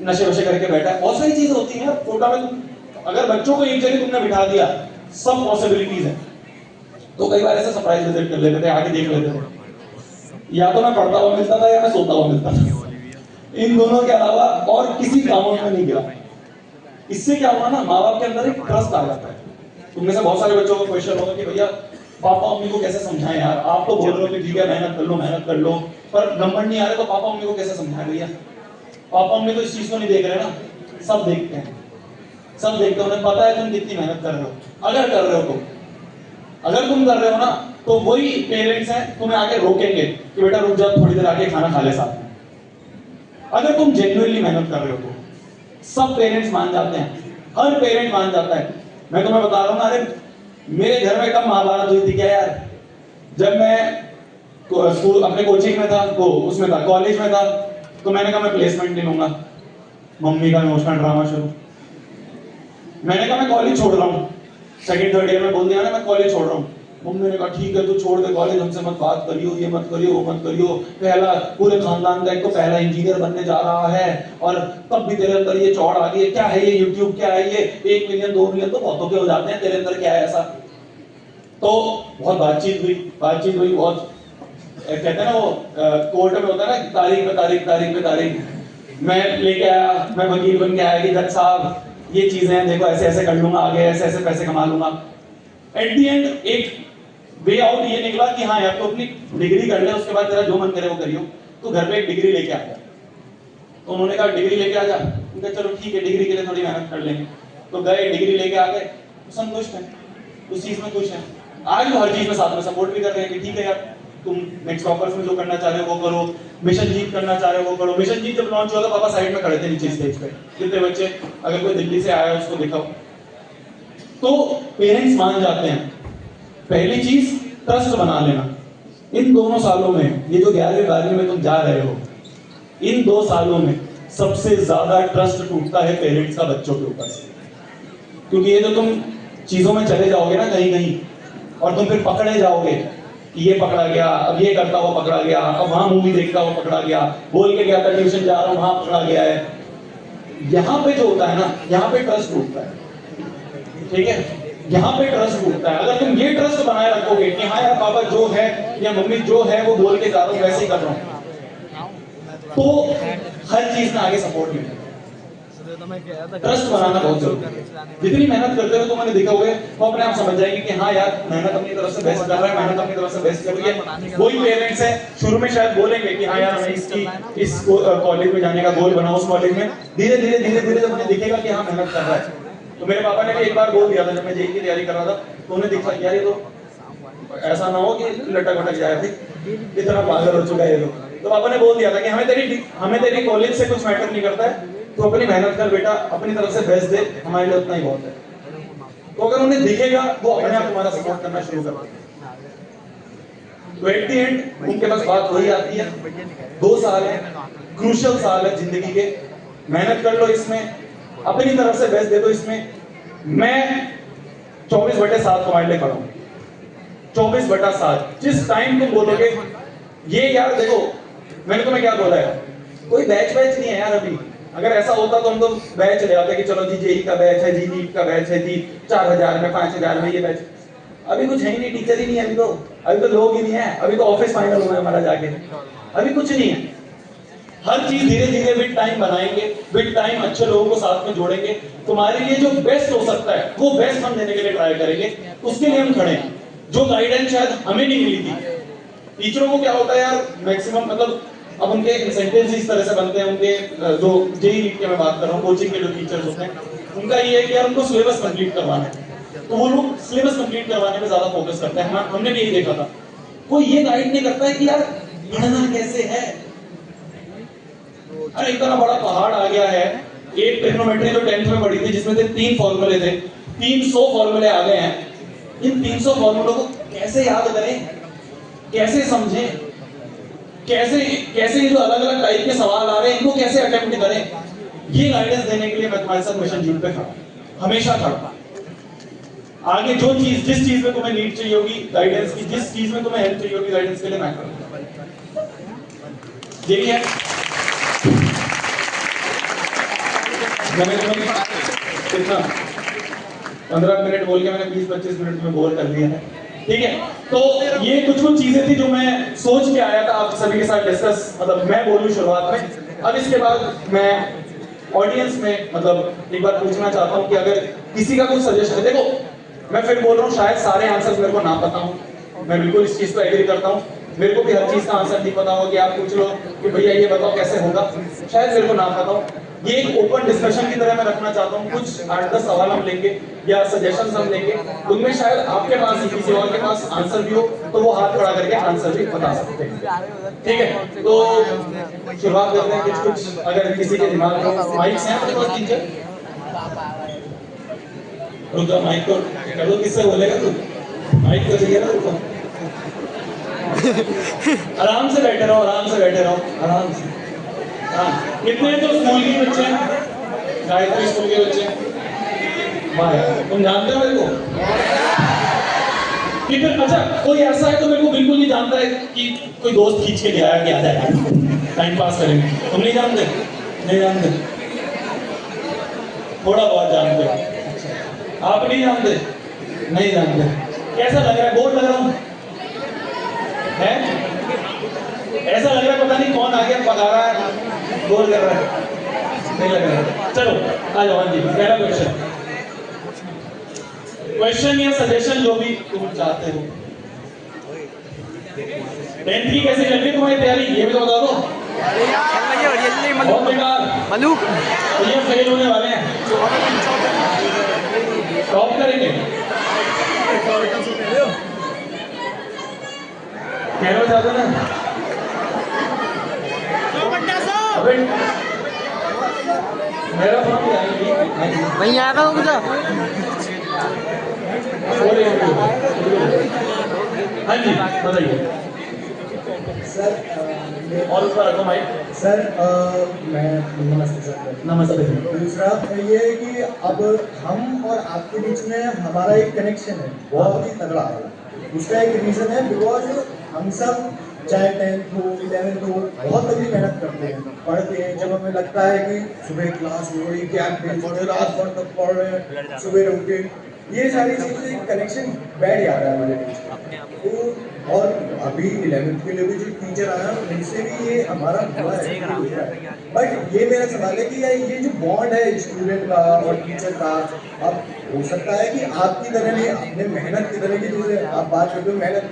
नशे वशे करके बैठा है। बहुत सारी चीजें होती हैं कोटा में। तुम अगर बच्चों को एक जगह तुमने बिठा दिया, सब पॉसिबिलिटीज है। तो कई बार ऐसे सरप्राइज विजिट कर लेते थे, आके देख लेते थे, या तो मैं पढ़ता हुआ मिलता था या मैं सोता हुआ मिलता था, इन दोनों के अलावा और किसी कामों में नहीं गिरा, इससे क्या हुआ ना, माँ बाप के अंदर एक ट्रस्ट आ जाता है। तुम में से बहुत सारे बच्चों को क्वेश्चन होगा कि भैया पापा मम्मी को कैसे समझाएं यार, आप तो बोल रहे हो कि ठीक है मेहनत कर लो, पर नंबर नहीं आ रहे तो पापा मम्मी को कैसे समझाएं भैया। पापा मम्मी तो इस चीज को नहीं देख रहे ना, सब देखते हैं, सब देखते हैं, उन्हें पता है तुम कितनी मेहनत कर रहे हो। अगर कर रहे हो तो, अगर तुम कर रहे हो ना, तो वही पेरेंट्स हैं तुम्हें आके रोकेंगे कि बेटा रुक जाओ, थोड़ी देर आके खाना खा ले साथ में। अगर तुम जेन्युइनली मेहनत कर रहे हो तो सब पेरेंट्स मान जाते हैं, हर पेरेंट मान जाता है। मैं तुम्हें बता रहा हूँ ना, अरे मेरे घर में कब महाभारत हुई थी क्या यार। जब मैं स्कूल अपने कोचिंग में था, वो उसमें था, कॉलेज में था, तो मैंने कहा मैं प्लेसमेंट नहीं लूंगा। मम्मी का इमोशनल ड्रामा शुरू। मैंने कहा मैं कॉलेज छोड़ रहा हूँ, सेकंड थर्ड ईयर में बोल दिया ना मैं कॉलेज छोड़ रहा हूँ। मम्मी ने कहा ठीक है तू छोड़ दे कॉलेज, हमसे मत बात करियो, ये मत करियो, वो मत करियो, पहला पूरे खानदान का एक तो पहला इंजीनियर बनने जा रहा है, और तब भी तेरे अंदर ये चौड़ आ गई है, क्या है ये यूट्यूब, क्या है ये 1 मिलियन 2 मिलियन तो बहुतों के हो जाते हैं, तेरे अंदर क्या है ऐसा। तो बहुत बातचीत हुई बहुत, कहते हैं ना वो कोर्ट में होता है ना, तारीख पे तारीख। मैं लेके आया, मैं वकील बन के आया कि जज साहब ये चीजें देखो, ऐसे ऐसे कर लूंगा, आगे ऐसे ऐसे पैसे कमा लूंगा। एट दी एंड एक वे आउट ये निकला कि हाँ यार तो अपनी डिग्री कर ले, उसके बाद तेरा जो मन करे वो करियो। तो घर पे एक डिग्री लेके आ गया, तो उन्होंने कहा डिग्री लेके आ जा। उनका चलो ठीक है, डिग्री के लिए थोड़ी मेहनत कर लेंगे। तो गए, डिग्री लेके आ गए, संतुष्ट है, उस चीज में खुश है। आज वो हर चीज में साथ में सपोर्ट भी कर रहे हैं कि ठीक है यार तुम नेक्स्ट टॉपर्स में जो करना चाह रहे हो वो करो, मिशन जीत करना चाह रहे हो वो करो। मिशन जीत जब लॉन्च हुआ था पापा साइड में खड़े थे नीचे स्टेज पे, कितने बच्चे, अगर कोई दिल्ली से आया उसको दिखाओ। तो पेरेंट्स मान जाते हैं। पहली चीज ट्रस्ट बना लेना। इन दोनों सालों में, ये जो 11वीं 12वीं में तुम जा रहे हो, इन 2 सालों में सबसे ज्यादा ट्रस्ट टूटता है पेरेंट्स का बच्चों के ऊपर से। क्योंकि ये जो तुम चीजों में चले जाओगे ना कहीं कहीं, और तुम फिर पकड़े जाओगे कि ये पकड़ा गया, अब ये करता हुआ पकड़ा गया, अब वहां मूवी देखता हुआ पकड़ा गया, बोल के गया था ट्यूशन जा रहा हूं वहां पकड़ा गया है। यहां पे जो होता है ना, यहां पे ट्रस्ट टूटता है, ठीक है, यहां पे ट्रस्ट टूटता है। अगर तुम ये ट्रस्ट बनाए रखोगे कि हाँ यार पापा जो है या मम्मी जो है वो बोल के जा रहा हूं, वैसे ही कर रहा हूं, तो हर चीज में आगे सपोर्ट मिलेगा। ट्रस्ट बनाना बहुत जरूरी है। जितनी मेहनत करते हो तो मैंने देखा हुआ है, वो अपने आप समझ जाएंगे कि हाँ यार मेहनत अपनी तरफ से बेस्ट कर रहा है, मेहनत अपनी तरफ से बेस्ट कर रही है। वही पेरेंट्स हैं शुरू में शायद बोलेंगे कि हाँ यार हमें इस कॉलेज में जाने का गोल बनाओ, उस कॉलेज में धीरे धीरे जब उन्हें दिखेगा कि हाँ मेहनत कर रहा है। तो मेरे पापा ने भी एक बार बोल दिया था जब मैं जेईई की तैयारी कर रहा था, तो उन्हें दिखा यार ये तो ऐसा ना हो कि लटक वटक जाए, इतना पागल हो चुका है ये लोग। तो पापा ने बोल दिया था कि हमें तेरी कॉलेज से कुछ मैटर नहीं करता है, तो अपनी मेहनत कर बेटा, अपनी तरफ से बेस्ट दे, हमारे लिए उतना ही बहुत है। तो अगर उन्हें दिखेगा वो अपने आप तुम्हारा सपोर्ट करना शुरू कर देंगे। तो एट द एंड उनके पास बात वही आती है, 2 साल है, क्रूशियल साल है जिंदगी के, मेहनत कर लो इसमें, अपनी तरफ से बेस्ट दे दो इसमें। मैं 24/7 तुम्हारे लिए खड़ा हूं, 24/7। जिस टाइम तुम बोलोगे ये यार देखो, मैंने तुम्हें क्या बोला है, कोई बैच नहीं है यार अभी। अगर ऐसा होता तो हम तो बैच ले आते कि चलो जी जेईई का बैच है, जी नीट का बैच है, जी 4000 में 5000 में ये बैच। अभी कुछ है ही नहीं, टीचर ही नहीं है अभी तो लोग ही नहीं है, अभी तो ऑफिस फाइनल हुआ है हमारा जाके, अभी कुछ नहीं है। हर चीज धीरे धीरे विद टाइम बनाएंगे, विद टाइम अच्छे लोगों को साथ में जोड़ेंगे। तुम्हारे लिए जो बेस्ट हो सकता है वो बेस्ट हम देने के लिए ट्राई करेंगे, उसके लिए हम खड़े हैं। जो गाइडेंस शायद हमें नहीं मिली थी, टीचरों को क्या होता है यार मैक्सिमम, मतलब अब उनके इंसेंटिव्स इस तरह से बनते हैं, उनके जो जेईई नीट के मैं बात कर रहा हूँ, कोचिंग के जो टीचर्स होते हैं, उनका ये है कि यार उनको सिलेबस कंप्लीट करवाना है, तो वो लोग सिलेबस कंप्लीट करवाने में ज्यादा फोकस करते हैं। हमने भी यही देखा था, कोई ये गाइड नहीं करता है कि यार पढ़ना कैसे है। अरे इतना बड़ा पहाड़ आ गया है, एक ट्रिग्नोमेट्री जो 10th में पढ़ी थी जिसमें से 3 फॉर्मूले थे, 300 फॉर्मूले आ गए हैं। इन 300 फॉर्मूलों को कैसे याद करें, कैसे समझें, कैसे ये जो अलग अलग टाइप के सवाल आ रहे हैं इनको कैसे अटेम्प्ट करें, ये गाइडेंस देने के लिए मैं तुम्हारे साथ मिशन जीत पे खड़ा, हमेशा खड़ा। आगे जो चीज, जिस चीज में तुम्हें नीड चाहिए होगी गाइडेंस की, जिस चीज में तुम्हें हेल्प चाहिए होगी गाइडेंस के लिए, मैं करूंगा। यही है। मैंने कितना 15 मिनट बोल के मैंने 20-25 मिनट में बोल कर दिया है, ठीक है। तो ये कुछ चीजें थी जो मैं सोच के आया था आप सभी के साथ डिस्कस, मतलब मैं बोलूं शुरुआत में। अब इसके बाद मैं ऑडियंस में मतलब एक बार पूछना चाहता हूँ कि अगर किसी का कुछ सजेशन है, देखो मैं फिर बोल रहा हूँ शायद सारे आंसर्स मेरे को ना पता हूँ, मैं बिल्कुल इस चीज पर एग्री करता हूँ, मेरे को भी हर चीज का आंसर नहीं पता होगा कि आप पूछ लो कि भैया ये बताओ कैसे होगा, शायद मेरे को ना पता हो। ये एक ओपन डिस्कशन की तरह मैं रखना चाहता हूँ, कुछ 8-10 सवाल हम लेंगे या सजेशंस हम लेंगे, उनमें शायद आपके पास ही किसी और के पास आंसर भी हो तो वो हाथ खड़ा करके आंसर भी बता सकते हैं, ठीक है? तो शुरुआत करते हैं कुछ अगर किसी के दिमाग में माइक्स हैं आपके पास टीचर, रुको माइक को कर दो, किससे बोलेगा तू? माइक तो चाहिए ना, रुको आराम से बैठे रहो, आराम से बैठे रहो, आराम से। हाँ, कितने जो स्कूल के बच्चे हैं, गायत्री स्कूल के बच्चे हैं? वाह यार, तुम जानते हो मेरे को? कितने? अच्छा, कोई ऐसा है तो मेरे को बिल्कुल नहीं जानता है कि कोई दोस्त खींच के ले आया कि आ जाएगा टाइम पास करेंगे, तुम नहीं जानते? नहीं जानते? थोड़ा बहुत जानते हो? अच्छा, आप नहीं जानते? नहीं जानते? कैसा लग रहा है? बोर लग रहा हूँ है? ऐसा लग रहा है पता नहीं कौन आ गया पका रहा है, बोर कर रहा है, नहीं लग रहा है? चलो आ जाओ। हाँ जी, पहला क्वेश्चन या सजेशन जो भी तुम चाहते हो। 10th की कैसी चल रही है तुम्हारी तैयारी, ये भी तो बता दो। बहुत बेकार, ये फेल होने वाले हैं, टॉप करेंगे। कहना चाहते ना? अबे मेरा फोन वहीं आया था कुछ। हाँ जी बताइए सर। और ऊपर रखो माइक। सर मैं नमस्ते सर। नमस्ते। दूसरा ये है कि अब हम और आपके बीच में हमारा एक कनेक्शन है बहुत ही तगड़ा है। उसका एक रीज़न है बिकॉज हम सब चाहे 10th हो 11th हो बहुत तगड़ी मेहनत करते हैं, पढ़ते हैं। जब हमें लगता है कि सुबह क्लास हो रही, क्या रात भर तक पढ़ रहे हैं, सुबह उठे, ये सारी चीज़ें कनेक्शन बैठ जा रहा है हमारे बीच। तो और अभी 11th के लिए भी जो टीचर आया उनसे भी ये हमारा हुआ है। बट ये मेरा सवाल है कि ये जो बॉन्ड है स्टूडेंट का और टीचर का, अब हो सकता है कि आपकी तरह नहीं, अपने मेहनत की तरह की जैसे आप बात करते हो मेहनत,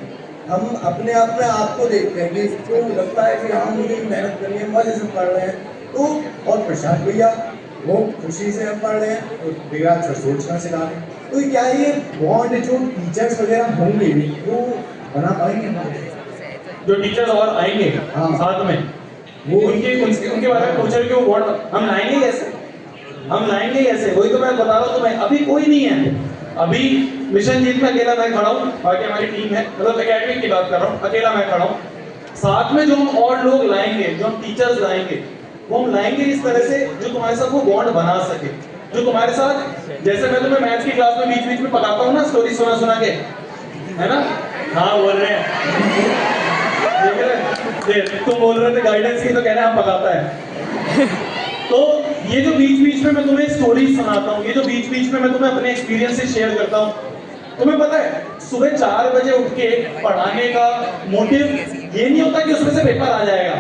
हम अपने आप में आपको देखते हैं कि इसको लगता है कि हम मुझे मेहनत करनी है, मजे से पढ़ रहे हैं। तो और प्रशांत भैया वो खुशी से हम पढ़ रहे हैं और मेरा अच्छा सोचना सिखा रहे हैं। तो क्या ये बॉन्ड जो टीचर्स वगैरह होंगे वो बना पाएंगे? जो टीचर्स और आएंगे हाँ। साथ में, वो उनके बारे में पूछे कि वो बॉन्ड हम लाएंगे कैसे? हम लाएंगे कैसे? वही तो मैं बता रहा हूँ तुम्हें, अभी कोई नहीं है। अभी मिशन जीत में अकेला मैं खड़ा हूँ, बाकी हमारी टीम है, मतलब एकेडमिक की बात कर रहा हूँ, अकेला मैं खड़ा हूँ। साथ में जो हम और लोग लाएंगे, जो हम टीचर्स लाएंगे, वो हम लाएंगे इस तरह से जो तुम्हारे साथ वो बॉन्ड बना सके, जो तुम्हारे साथ, जैसे मैं तुम्हें मैथ्स की क्लास में बीच बीच में पढ़ाता हूँ ना, स्टोरी सुना के, है ना? हाँ बोल रहे हैं, देख रहे? तुम बोल रहे थे गाइडेंस की, तो कह रहे हैं हम पकाता है। तो ये जो बीच बीच में मैं तुम्हें स्टोरीज सुनाता हूँ, ये जो बीच बीच में मैं तुम्हें अपने एक्सपीरियंसेस शेयर करता हूँ, तुम्हें पता है सुबह 4 बजे उठ के पढ़ाने का मोटिव ये नहीं होता कि उसमें से पेपर आ जाएगा।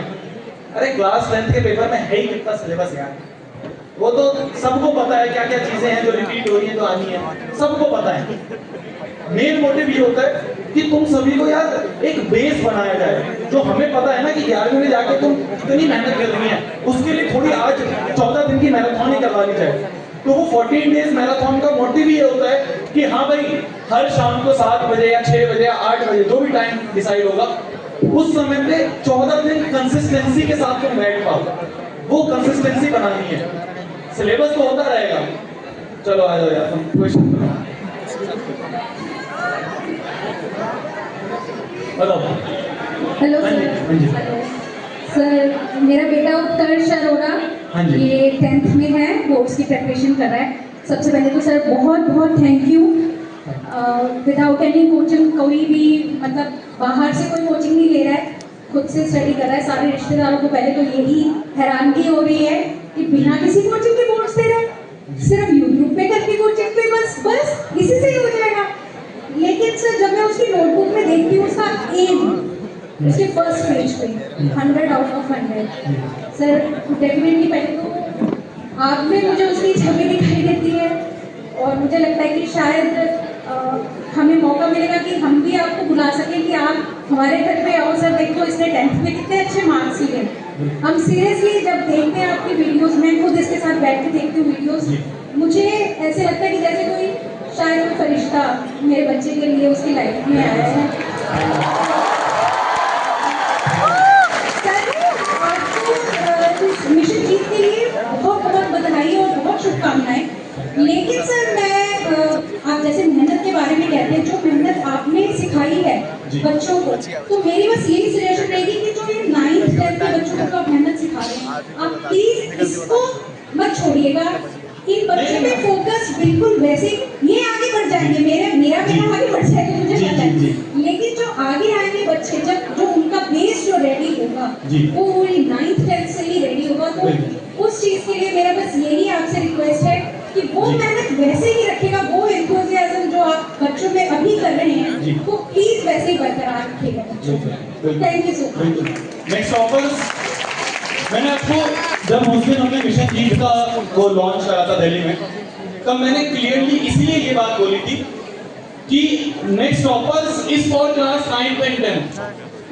अरे क्लास 10th के पेपर में है ही कितना सिलेबस यार, वो तो सबको पता है क्या क्या चीजें हैं जो रिपीट हो रही है, जो आनी है, सबको पता है। मेन मोटिव ये होता है कि तुम सभी को यार एक बेस बनाया जाए, जो हमें पता है ना कि 11वीं में जाके तुम कितनी मेहनत करनी है, उसके लिए थोड़ी आज 14 दिन की मैराथन ही करवानी चाहिए। तो वो 14 डेज मैराथन का मोटिव ये होता है कि हाँ भाई हर शाम को 7 बजे या 6 बजे या 8 बजे जो भी टाइम डिसाइड होगा, उस समय पे 14 दिन कंसिस्टेंसी के साथ तुम बैठ पाओ, वो कंसिस्टेंसी बनानी है। सिलेबस तो होता रहेगा। चलो आ जाओ यार, हम क्वेश्चन बताओ। हेलो सर, मेरा बेटा उत्कर्ष अरोड़ा, ये 10th में है, बोर्ड्स की प्रिपरेशन कर रहा है। सबसे पहले तो सर बहुत बहुत thank you. Without any coaching, कोई भी मतलब बाहर से कोई कोचिंग नहीं ले रहा है, खुद से स्टडी कर रहा है। सारे रिश्तेदारों को पहले तो यही हैरानगी हो रही है कि बिना किसी कोचिंग के बोर्ड्स दे रहा है, सिर्फ यूट्यूब पे करके कोचिंग पे, बस इसी से ही हो जाएगा। लेकिन सर जब मैं उसकी नोटबुक में देखती हूँ उसका एम, उसके फर्स्ट पेज पे 100 आउट ऑफ 100। सर डेफिनेटली पहले तो आप में मुझे उसकी छवि दिखाई देती है और मुझे लगता है कि शायद हमें मौका मिलेगा कि हम भी आपको बुला सकें कि आप हमारे घर पे आओ। सर देखो इसने 10th में कितने अच्छे मार्क्स लिए। हम सीरियसली जब देखते हैं आपकी वीडियोस, मैं खुद इसके साथ बैठ के देखती हूँ वीडियोस, मुझे ऐसे लगता है कि जैसे कोई शायद कोई फरिश्ता मेरे बच्चे के लिए उसकी लाइफ में आया है। आपको मिशन जीत के लिए बहुत बहुत बधाई और बहुत शुभकामनाएं। लेकिन सर मैं आप जैसे मेहनत के बारे में कहते हैं, जो मेहनत आपने सिखाई है बच्चों को, तो मेरी बस यही सजेशन रहेगी कि जो ये 9th 10th के बच्चों को आप मेहनत सिखा रहे हैं, आप प्लीज इसको मत छोड़िएगा। इन बच्चों पे फोकस बिल्कुल वैसे, ये आगे बढ़ जाएंगे, मेरा बेटा आगे बढ़ जाएगा मुझे पता है, लेकिन जो आगे आएंगे बच्चे, जब जो उनका बेस जो रेडी होगा वो 9th 10th से ही रेडी होगा, तो उस चीज के लिए मेरा बस यही आपसे रिक्वेस्ट है कि वो मेहनत वैसे ही रखेगा, वो एंथुसियाज्म जो आप बच्चों में अभी कर रहे हैं वो प्लीज वैसे ही बरकरार रखिएगा बच्चों में। Thank you so much. Next offers, मैंने आपको जब उस दिन हमने मिशन जीत का वो लॉन्च करा था दिल्ली में, तब मैंने क्लियरली इसलिए ये बात बोली थी कि next offers is for class 9th and 10th।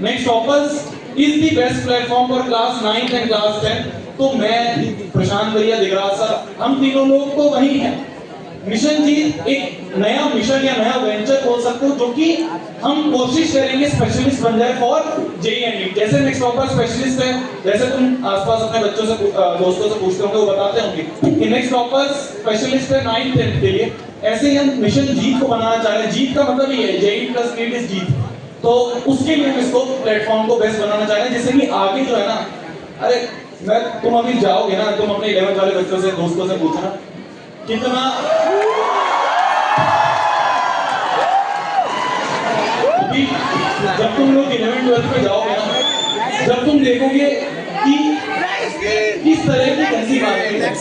Next offers is the best platform for class 9th and class 10th। तो मैं, प्रशांत भैया, दिगराज सर, हम तीनों लोग तो वही हैं। मिशन जीत एक नया मिशन या नया वेंचर बोल सकते हो, जो कि हम कोशिश करेंगे स्पेशलिस्ट बन जाए फॉर जेईई एंड नीट। जैसे नेक्स्ट टॉपर स्पेशलिस्ट है, जैसे तुम आसपास अपने बच्चों से दोस्तों से पूछते होंगे, वो बताते होंगे कि नेक्स्ट टॉपर स्पेशलिस्ट है 9th 10th के लिए, ऐसे ही हम मिशन जीत को बनाना चाह रहे हैं। जीत का मतलब ये है जेईई प्लस नीट इज जीत, तो उसके लिए हम इसको प्लेटफॉर्म को बेस्ट बनाना चाह रहे हैं, जिससे कि आगे जो है ना, अरे तुम अभी जाओगे ना, तुम अपने 11th वाले बच्चों से, दोस्तों से पूछना कितना जब तुम लोग 11th 12th में जाओगे ना, जब तुम देखोगे कि किस तरह की कैसी बातें हैं।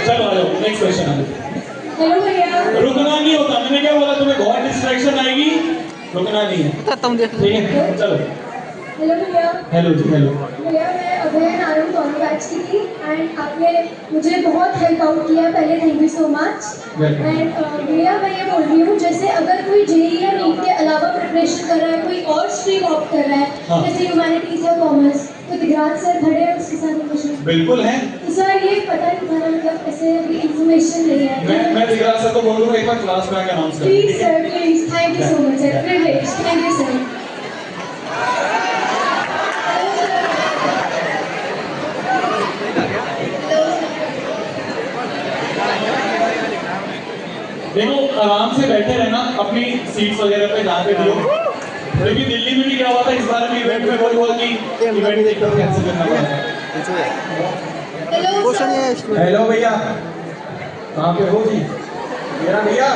चलो आ जाओ, नेक्स्ट क्वेश्चन। हेलो भैया। रुकना नहीं होता, मैंने क्या बोला तुम्हें, बहुत डिस्ट्रैक्शन आएगी, रुकना नहीं है, ठीक है? चलो। हेलो भैया। हेलो जी, हेलो भैया। मैं अभय आरम दोनों बैच की थी एंड आपने मुझे बहुत हेल्प आउट किया, पहले thank you so much. And भैया मैं ये बोल रही हूँ, जैसे अगर कोई जेईई या नीट के अलावा प्रिपरेशन कर रहा है, कोई और स्ट्रीम ऑप्ट कर रहा है, हाँ। जैसे ह्यूमैनिटीज या कॉमर्स, तो दिगराज सर खड़े हैं उसके साथ कुछ बिल्कुल है। तो सर ये पता नहीं था, मतलब ऐसे इन्फॉर्मेशन नहीं है। मैं दिगराज सर को बोल दूंगा एक बार क्लास में आके अनाउंस कर। Please sir, please, thank you so much sir, privilege, thank you sir. देखो आराम से बैठे रहना अपनी सीट्स वगैरह पे जहाँ पे भी हो, क्योंकि दिल्ली में भी क्या हुआ था इस बार भी इवेंट में वही हुआ कि इवेंट एकदम कैंसिल करना पड़ा। हेलो भैया, कहाँ पे हो जी? मेरा भैया।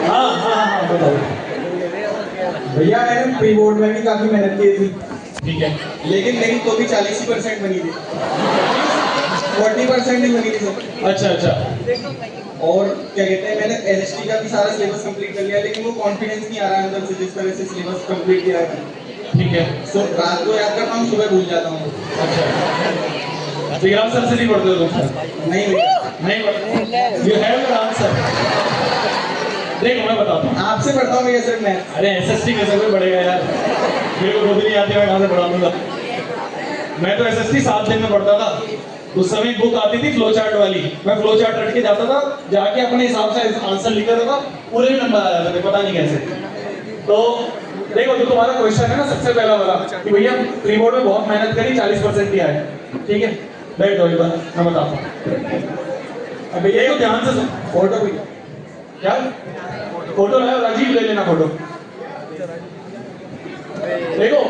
हाँ हाँ हाँ बताओ भैया मैंने प्री बोर्ड में भी काफी मेहनत की थी, ठीक है, लेकिन मेरी तो भी 40% बनी थी, 40% नहीं बनी थी सर। अच्छा अच्छा। और क्या कहते हैं, मैंने एसएसटी का भी सारा सिलेबस कंप्लीट कर लिया, लेकिन वो कॉन्फिडेंस नहीं आ रहा है अंदर से, जिस तरह से सिलेबस कंप्लीट किया है। ठीक है, सो रात को याद करता हूँ, सुबह भूल जाता हूँ। अच्छा, दिगराज सर से नहीं पढ़ते हो तुम? नहीं भैया, नहीं पढ़ते। You have your answer. देखो मैं बताता हूँ, आपसे पढ़ता हूँ भैया सर मैं। अरे एसएसटी कैसे कोई पढ़ेगा यार, मेरे को खुद नहीं आती, मैं कहाँ से पढ़ा दूंगा। मैं तो एसएसटी 7 दिन में पढ़ता था। उस समय बुक आती थी फ्लो चार्ट वाली, मैं फ्लो चार्ट रट के जाता था, जाके अपने हिसाब से आंसर लिख देता था, पूरे नंबर आ जाते थे, पता नहीं कैसे। तो देखो जो तुम्हारा क्वेश्चन है ना सबसे पहला वाला कि भैया प्री बोर्ड में बहुत मेहनत करी, 40% किया है, ठीक है? बैठ जाओ एक बार, मैं बताता हूँ। अब भैया को ध्यान से फोटो भी, क्या फोटो लाओ, राजीव ले लेना फोटो। देखो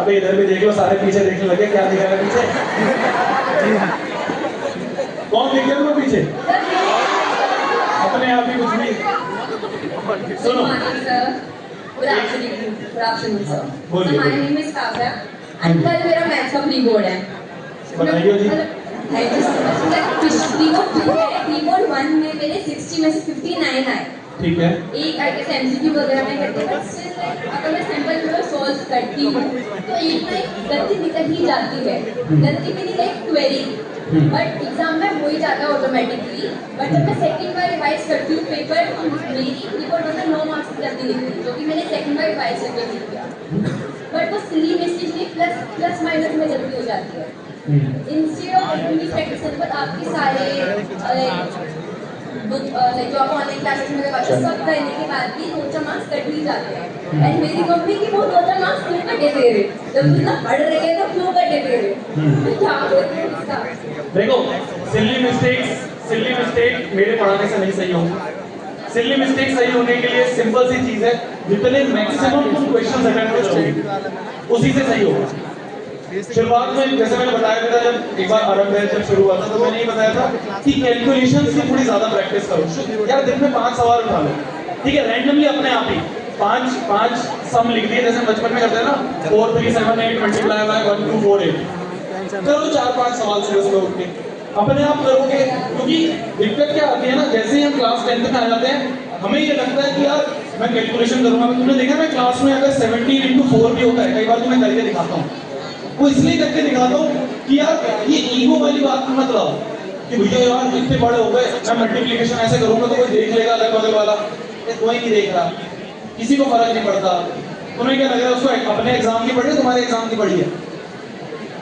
अबे इधर भी देख लो, सारे पीछे देखने लगे, क्या दिख रहा है पीछे? कौन दिख रहा है पीछे? अपने आप ही कुछ नहीं। सुनो, Good afternoon, sir. बोलिए। My name is Kavya and कल मेरा मैथ्स का प्री बोर्ड है। बताइए जी। Thank you so much. Pre board 1 में मेरे 60 में से 59 आए। ठीक है। एक आई गेस एमसीक्यू वगैरह में करते हैं, बट स्टिल अगर मैं सिंपल में सॉल्व करती हूँ तो एक ना एक गलती निकल ही जाती है। गलती भी नहीं, लाइक क्वेरी, बट एग्जाम में हो ही जाता है ऑटोमेटिकली। बट जब मैं सेकंड बार रिवाइज करती हूँ पेपर, मेरी रिपोर्ट में 9 मार्क्स की गलती निकली, जो कि मैंने सेकंड बार रिवाइज करके लिख दिया। बट वो सिली मिस्टेक नहीं, प्लस माइनस में गलती हो जाती है। इंस्टेड ऑफ अपनी प्रैक्टिस करने पर आपके सारे बुक लाइक जो आप ऑनलाइन क्लासेस में करवाते हैं, सब करने के बाद भी 2-4 मार्क्स कट ही जाते हैं। एंड मेरी मम्मी की वो 2-4 मार्क्स क्यों कटे तेरे, जब तू इतना पढ़ रही है तो क्यों कटे तेरे? मैं क्या बोलूं इसका? देखो, सिली मिस्टेक मेरे पढ़ाने से नहीं सही होगी। सिली मिस्टेक सही होने के लिए सिंपल सी चीज है, जितने मैक्सिमम तुम क्वेश्चन अटेम्प्ट करोगे उसी से सही होगा। शुरुआत में जैसे मैंने बताया था, जब एक बार आरंभ जब शुरू हुआ था तो मैंने ये बताया था कि कैलकुलेशंस की थोड़ी ज्यादा प्रैक्टिस करो। यार दिन में 5 सवाल उठा लो, ठीक है, रैंडमली अपने आप ही 5 सम लिख दिए, जैसे बचपन में करते हैं ना 4 3 7 8 मल्टीप्लाई बाय 1 2 4 8। करो 4-5 सवाल सुबह सुबह उठ के, अपने आप करोगे। क्योंकि दिक्कत क्या आती है ना, जैसे ही हम क्लास 10th में आ जाते हैं हमें ये लगता है कि यार मैं कैलकुलेशन करूंगा। तुमने देखा मैं क्लास में अगर 17 into 4 भी होता है, कई बार तो मैं करके दिखाता हूँ। वो इसलिए करके दिखाता हूँ कि यार ये ईगो वाली बात मत लाओ कि भैया यार इतने बड़े हो गए, मैं मल्टीप्लिकेशन ऐसे करूंगा तो कोई देख लेगा अगल बगल वाला। ये कोई नहीं देख रहा, किसी को फर्क नहीं पड़ता। तुम्हें क्या लग रहा है उसको अपने एग्जाम की पढ़ी है, तुम्हारे एग्जाम की पढ़ी है?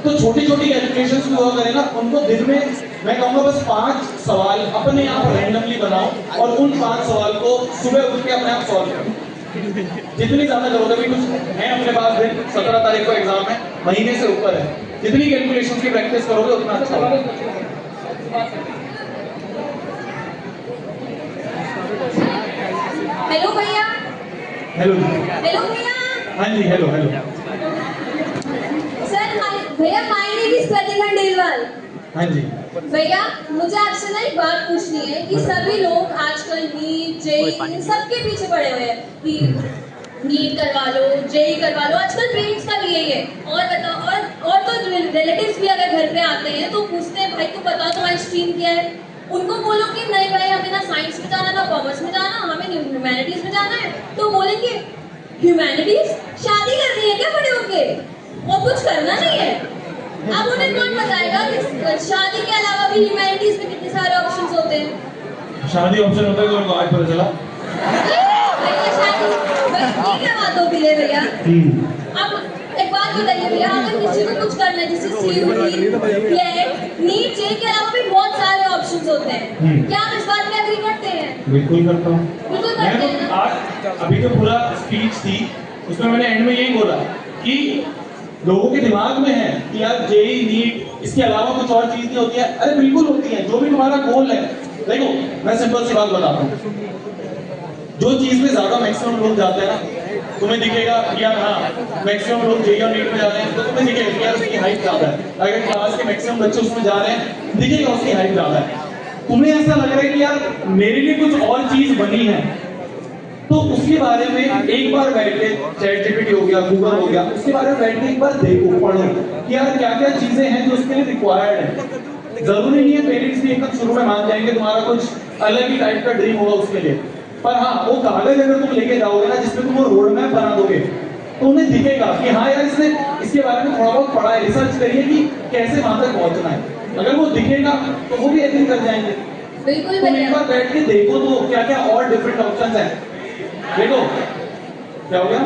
तो छोटी छोटी कैलकुलेशंस भी हुआ करें ना, उनको दिन में मैं कहूँगा बस 5 सवाल अपने आप रैंडमली बनाओ और उन 5 सवाल को सुबह उठ के अपने आप सॉल्व करो। जितनी ज्यादा करोगे, भी कुछ है अपने पास दिन 17 तारीख को एग्जाम है, महीने से ऊपर है, जितनी कैलकुलेशन की प्रैक्टिस करोगे उतना अच्छा होगा। हेलो भैया। हेलो हेलो भैया। हाँ जी, हेलो सर भैया, माय नेम इज प्रतिभा खंडेलवाल। हाँ जी भैया, मुझे आपसे ना एक बात पूछनी है कि सभी लोग आजकल नीट जेई इन सबके पीछे पड़े हुए हैं कि नीट करवा लो, जेई करवा लो। आजकल पेरेंट्स का भी यही है। और बताओ, और तो रिलेटिव्स भी अगर घर पे आते हैं तो पूछते हैं भाई तू बताओ तुम्हारी स्ट्रीम क्या है। उनको बोलो कि नहीं भाई हमें ना साइंस में जाना ना कॉमर्स में जाना, हमें ह्यूमैनिटीज में जाना है, तो बोलेंगे ह्यूमैनिटीज, शादी करनी है क्या बड़े होके, और कुछ करना नहीं है। अब उन्हें कौन बताएगा कि शादी के अलावा भी ह्यूमैनिटीज में कितने सारे ऑप्शंस होते हैं। शादी ऑप्शन होता है तो उनको आज पता चला। भैया शादी बस ठीक है बातों के लिए भैया। अब एक बात बताइए भैया, अगर किसी को कुछ करना है जैसे सीयूटी, क्लेट, नीट, जेई के अलावा भी बहुत सारे ऑप्शंस होते हैं, क्या आप इस बात में एग्री करते हैं? बिल्कुल करता हूँ। बिल्कुल करते हैं ना? आज अभी जो पूरा स्पीच थी उसमें मैंने एंड में यही बोला कि लोगों के दिमाग में है कि यार जेई नीट इसके अलावा कुछ और चीज नहीं होती है। अरे बिल्कुल होती है, जो भी तुम्हारा गोल है। देखो मैं सिंपल सी बात बताता हूँ, जो चीज में ज्यादा मैक्सिमम लोग जाते हैं ना, तुम्हें दिखेगा कि यार हाँ मैक्सिमम लोग जेई और नीट में जा रहे हैं, तो तुम्हें दिखेगा कि यार उसकी हाइट ज्यादा है। अगर क्लास के मैक्सिमम बच्चे उसमें जा रहे हैं, दिखेगा उसकी हाइट ज्यादा है। तुम्हें ऐसा लग रहा है कि यार मेरे लिए कुछ और चीज बनी है, तो उसके बारे में एक बार बैठ के, चैट जीपीटी हो गया, गूगल हो गया, उसके बारे में बैठ के एक बार देखो, पढ़ो कि यार क्या क्या चीजें हैं जो उसके लिए रिक्वायर्ड है। जरूरी नहीं है पेरेंट्स भी एकदम शुरू में मान जाएंगे, तुम्हारा कुछ अलग ही टाइप का ड्रीम होगा उसके लिए। पर हाँ, वो कागज अगर तुम लेके जाओगे ना जिसमें तुम वो रोड मैप बना दोगे, तो उन्हें दिखेगा कि हाँ यार इसने इसके बारे में थोड़ा बहुत पढ़ा है, रिसर्च करिए कि कैसे वहां तक पहुंचना है। अगर वो दिखेगा तो वो भी एग्री कर जाएंगे। बिल्कुल तुम भैया। एक बार बैठ के देखो तो क्या क्या और डिफरेंट ऑप्शंस हैं। देखो क्या हो गया।